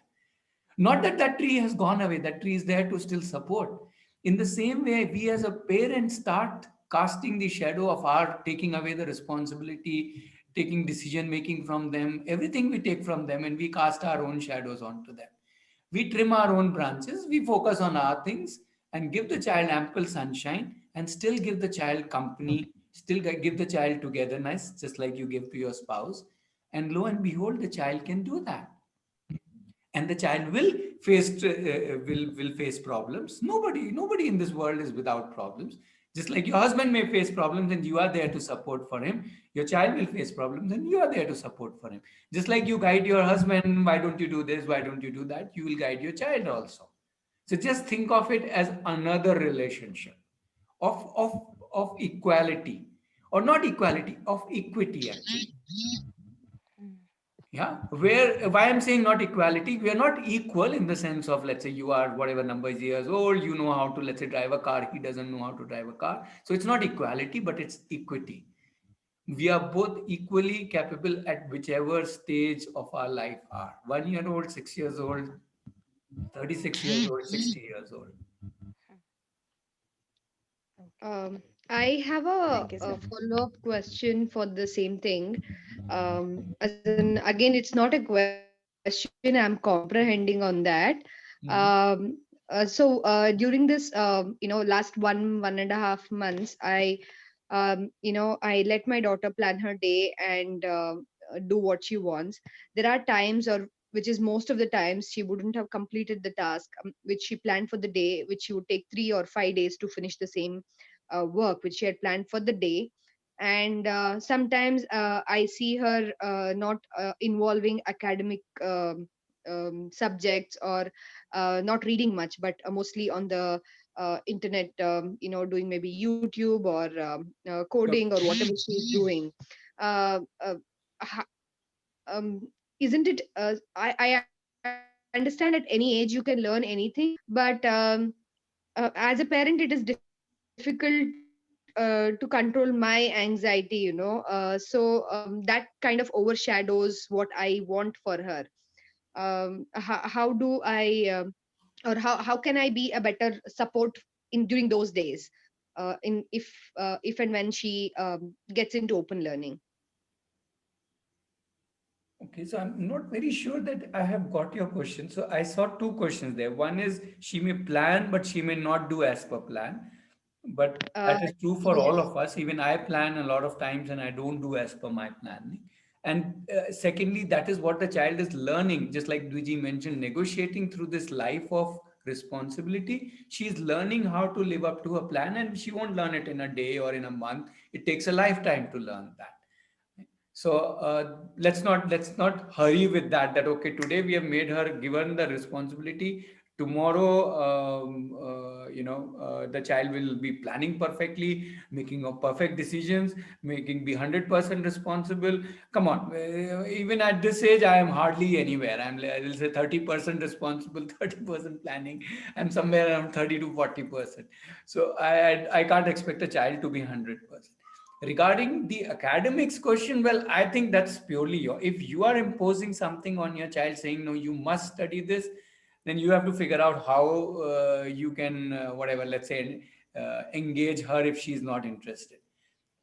Not that that tree has gone away, that tree is there to still support. In the same way, we as a parent start casting the shadow of our taking away the responsibility, taking decision making from them, everything we take from them, and we cast our own shadows onto them. We trim our own branches, we focus on our things, and give the child ample sunshine, and still give the child company, still give the child togetherness, just like you give to your spouse. And lo and behold, the child can do that, and the child will face problems. Nobody in this world is without problems. Just like your husband may face problems and you are there to support for him, your child will face problems and you are there to support for him. Just like you guide your husband, why don't you do this, why don't you do that, you will guide your child also. So just think of it as another relationship of equality, or not equality, of equity actually. Yeah, where why I'm saying not equality, we are not equal in the sense of, let's say you are whatever number is years old, you know how to, let's say, drive a car, he doesn't know how to drive a car. So it's not equality, but it's equity. We are both equally capable at whichever stage of our life are. 1 year old, 6 years old, 36 years old, 60 years old. I have a, Thank you, a sir. follow-up question for the same thing. As in, again, it's not a question, I'm comprehending on that. Mhm. During this, last 1.5 months, I let my daughter plan her day and do what she wants. There are times, or which is most of the times, she wouldn't have completed the task which she planned for the day, which she would take 3 or 5 days to finish the same work which she had planned for the day. And sometimes I see her not involving academic subjects, or not reading much, but mostly on the internet, doing maybe YouTube, or Yep. coding, or whatever she's doing. Uh, ha- isn't it I understand at any age you can learn anything, but as a parent it is difficult to to control my anxiety, so that kind of overshadows what I want for her. How do I or how can I be a better support in during those days, in if and when she gets into open learning? Okay, so I'm not very sure that I have got your question. So I saw two questions there. One is she may plan, but she may not do as per plan. But that is true for all Yes. of us. Even I plan a lot of times and I don't do as per my planning. And secondly, that is what the child is learning. Just like Dviji mentioned, negotiating through this life of responsibility, she's learning how to live up to her plan, and she won't learn it in a day or in a month. It takes a lifetime to learn that. So let's not hurry with that. That okay, today we have made her given the responsibility. Tomorrow, the child will be planning perfectly, making a perfect decisions, making be 100% responsible. Come on, even at this age, I am hardly anywhere. I will say 30% responsible, 30% planning. I'm somewhere around 30 to 40%. So I can't expect a child to be 100%. Regarding the academics question, well, I think that's purely your. If you are imposing something on your child, saying no, you must study this, then you have to figure out how you can, whatever, let's say, engage her if she's not interested.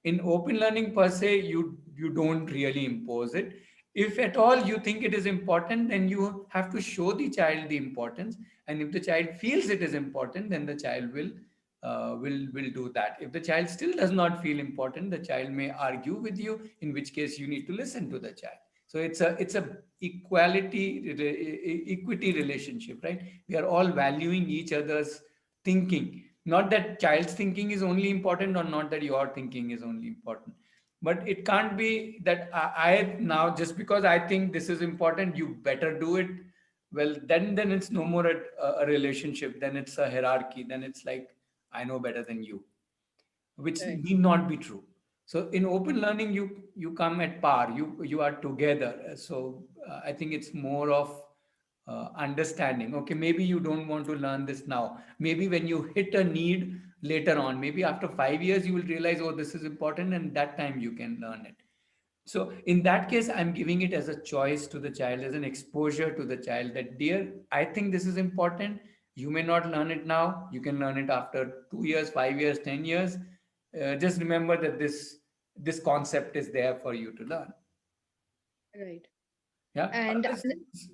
In open learning per se, you don't really impose it. If at all you think it is important, then you have to show the child the importance, and if the child feels it is important, then the child will do that. If the child still does not feel important, the child may argue with you, in which case you need to listen to the child. So it's a equity relationship, right? We are all valuing each other's thinking. Not that child's thinking is only important, or not that your thinking is only important. But it can't be that I now, just because I think this is important, you better do it. Well, then it's no more a relationship. Then it's a hierarchy. Then it's like, I know better than you, which Right. need not be true. So in open learning, you come at par. You are together. So I think it's more of understanding. Okay, maybe you don't want to learn this now. Maybe when you hit a need later on, maybe after 5 years, you will realize, oh, this is important, and that time you can learn it. So in that case, I'm giving it as a choice to the child, as an exposure to the child that, dear, I think this is important. You may not learn it now. You can learn it after 2 years, 5 years, 10 years. Just remember that this concept is there for you to learn. Right. Yeah. And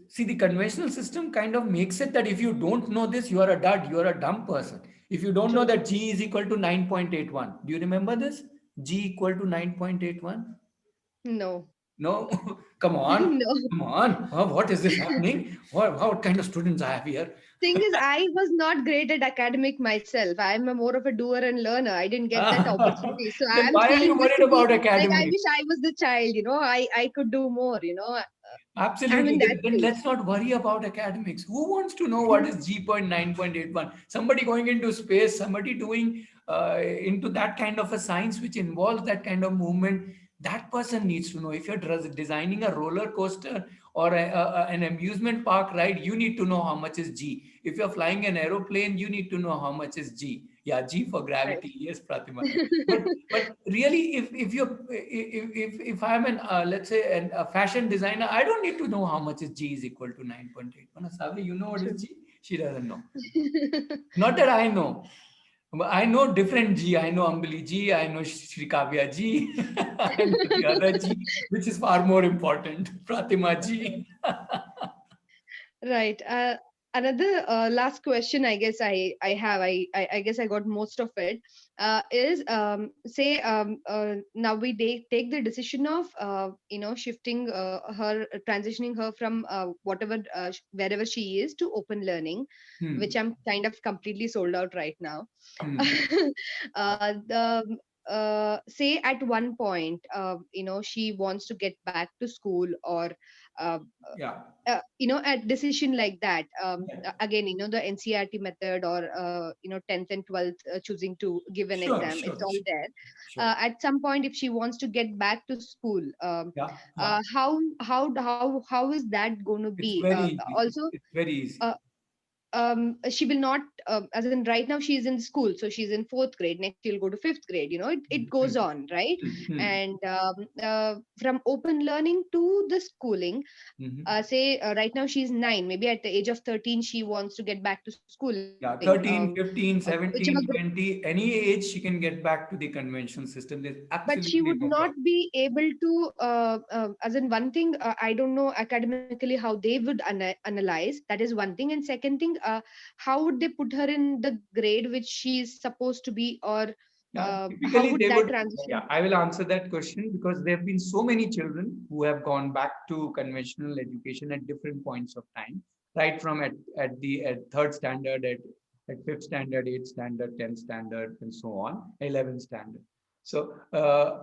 See, the conventional system kind of makes it that if you don't know this, you are a dud, you are a dumb person. If you don't know that G is equal to 9.81, do you remember this? G equal to 9.81? no. No, come on, No. come on. Oh, what is this happening? What kind of students I have here? Thing is, I was not great at academic myself. I'm a more of a doer and learner. I didn't get that opportunity. So Then I'm why are you saying this worried to be about like, I academics? wish I was the child, I could do more, I'm Absolutely. in that Then stage. let's not worry about academics. Who wants to know what is G.9.81? Somebody going into space, somebody doing into that kind of a science which involves that kind of movement. That person needs to know. If you're designing a roller coaster or an amusement park ride, you need to know how much is G. If you're flying an aeroplane, you need to know how much is G. Yeah, G for Right. gravity. Yes, Pratima. But really, if I'm an let's say a fashion designer, I don't need to know how much is G is equal to 9.81. Sabi, you know what is True. G? She doesn't know. Not that I know. But I know different G. I know Ambali G. I know Sri Kavya G. I know the other G, which is far more important. Pratima G. Right. Another last question, I guess I have. I guess I got most of it. Is say now we take the decision of shifting her, transitioning her from whatever wherever she is to open learning, which Hmm. I'm kind of completely sold out right now. Hmm. The say at one point, she wants to get back to school, or uh, Yeah. a decision like that, Yeah. again, the NCRT method, or 10th and 12th, choosing to give an Sure, exam, sure, it's all there. sure. At some point, if she wants to get back to school, Yeah, yeah. how is that going to It's be? very easy. Also, It's very easy. uh, she will not, as in right now she is in school, so she's in fourth grade, next she'll go to fifth grade, it goes on, right? And from open learning to the schooling, say right now she's 9, maybe at the age of 13 she wants to get back to schooling, Yeah, 13, whichever 15, 17, 20, any age she can get back to the conventional system. There's but she absolutely would no not problem. be able to, as in one thing, I don't know academically how they would analyze, that is one thing, and second thing, how would they put her in the grade which she is supposed to be, or Yeah, how typically would they that would. transition? Yeah, I will answer that question because there have been so many children who have gone back to conventional education at different points of time, right from at third standard, at fifth standard, eighth standard, 10th standard, and so on, 11th standard. So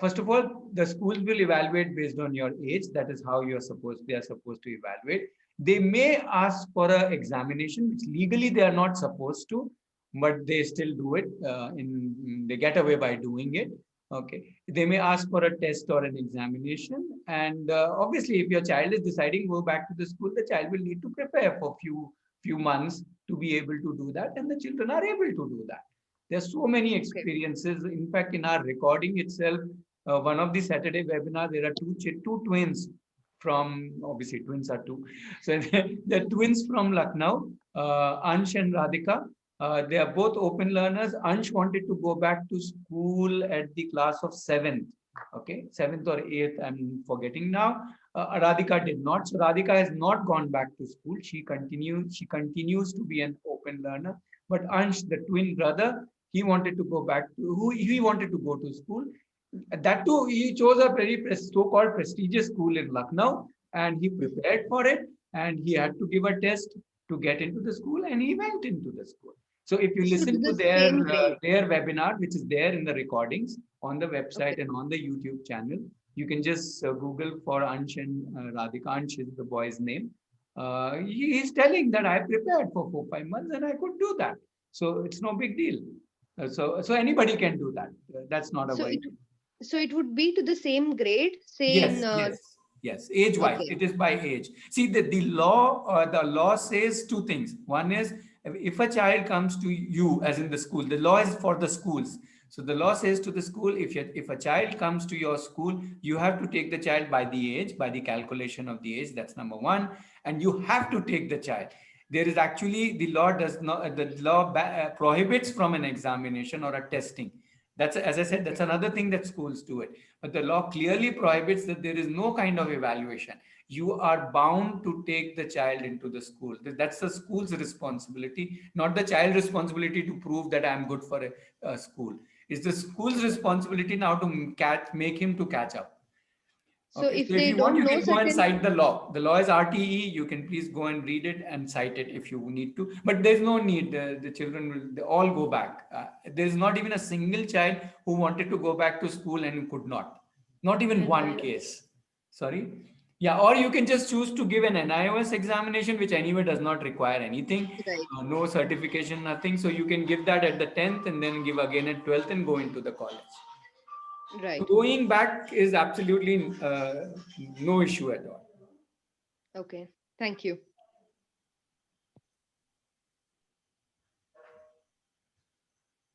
first of all, the schools will evaluate based on your age. That is how they are supposed to evaluate. They may ask for an examination, which legally they are not supposed to, but they still do it. They get away by doing it. Okay, they may ask for a test or an examination, and obviously, if your child is deciding to go back to the school, the child will need to prepare for few months to be able to do that, and the children are able to do that. There's so many experiences. In fact, in our recording itself, one of the Saturday webinar, there are two twins from, obviously twins are two. So the twins from Lucknow, Ansh and Radhika. They are both open learners. Ansh wanted to go back to school at the class of seventh. Okay, seventh or eighth, I'm forgetting now. Radhika did not. So Radhika has not gone back to school. She continues to be an open learner. But Ansh, the twin brother, he wanted to go back to who he wanted to go to school. That too, he chose a very so-called prestigious school in Lucknow, and he prepared for it, and he had to give a test to get into the school, and he went into the school. So if you So to listen to the same grade. their webinar, which is there in the recordings on the website and on the YouTube channel, you can just Google for Ansh and Radhika. Ansh is the boy's name. He is telling that I prepared for 4 5 months and I could do that. So it's no big deal. So anybody can do that. That's not a so worry. it so it would be to the same grade, say in Yes, yes, yes. Age wise, okay. it is by age. See, the law says two things. One is if a child comes to you, as in the school, the law is for the schools. So the law says to the school, if a child comes to your school, you have to take the child by the age, by the calculation of the age. That's number one, and you have to take the child. There is actually the law does not the law prohibits from an examination or a testing. That's, as I said, that's another thing that schools do it. But the law clearly prohibits that there is no kind of evaluation. You are bound to take the child into the school. That's the school's responsibility, not the child's responsibility to prove that I'm good for a school. It's the school's responsibility now to make him to catch up. So Okay, if so if they you want, don't you know can go and certain, cite the law. The law is RTE. You can please go and read it and cite it if you need to. But there's no need. The children will they all go back. There's not even a single child who wanted to go back to school and could not. Not even one case. Sorry. Yeah, or you can just choose to give an NIOS examination, which anyway does not require anything, right, no certification, nothing. So you can give that at the 10th and then give again at 12th and go into the college. So right, going back is absolutely no issue at all. okay, thank you.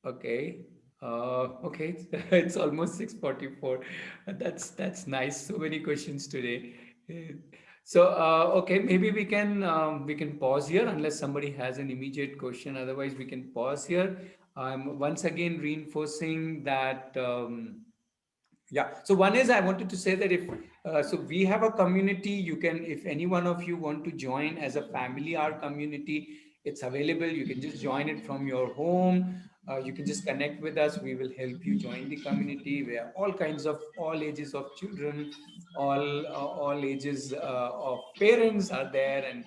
Okay. Okay. It's almost 6:44. That's nice. So many questions today. So okay, maybe we can pause here unless somebody has an immediate question. Otherwise, we can pause here. I'm once again reinforcing that. Yeah. So one is I wanted to say that if so we have a community. You can, if any one of you want to join as a family, our community, it's available. You can just join it from your home. You can just connect with us. We will help you join the community. We have all kinds of all ages of children, all ages of parents are there, and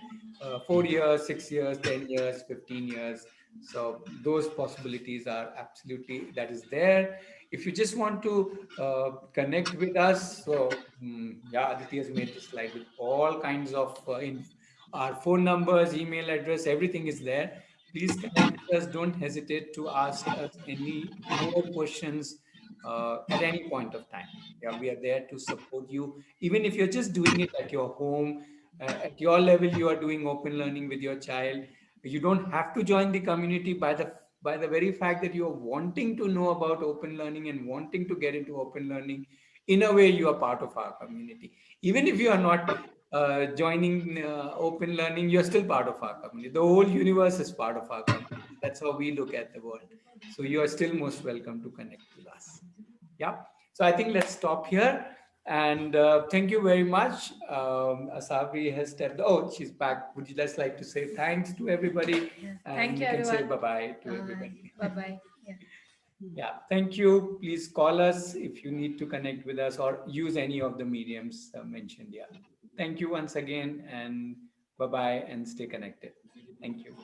4 years, 6 years, 10 years, 15 years. So those possibilities are absolutely that is there. If you just want to connect with us, so yeah, Aditi has made this slide with all kinds of our phone numbers, email address, everything is there. Please connect with us. Don't hesitate to ask us any more questions at any point of time. Yeah, we are there to support you. Even if you're just doing it at your home, at your level, you are doing open learning with your child. You don't have to join the community by the very fact that you're wanting to know about open learning and wanting to get into open learning. In a way, you are part of our community. Even if you are not joining open learning, you're still part of our community. The whole universe is part of our community. That's how we look at the world. So you are still most welcome to connect with us. Yeah. So I think let's stop here. And thank you very much. Asawari has stepped. Oh, she's back. Would you just like to say thanks to everybody? Yeah. And Thank you, you can say everyone. bye-bye to everybody. Bye-bye. Yeah. Yeah, thank you. Please call us if you need to connect with us or use any of the mediums mentioned here. Thank you once again, and bye-bye, and stay connected. Thank you.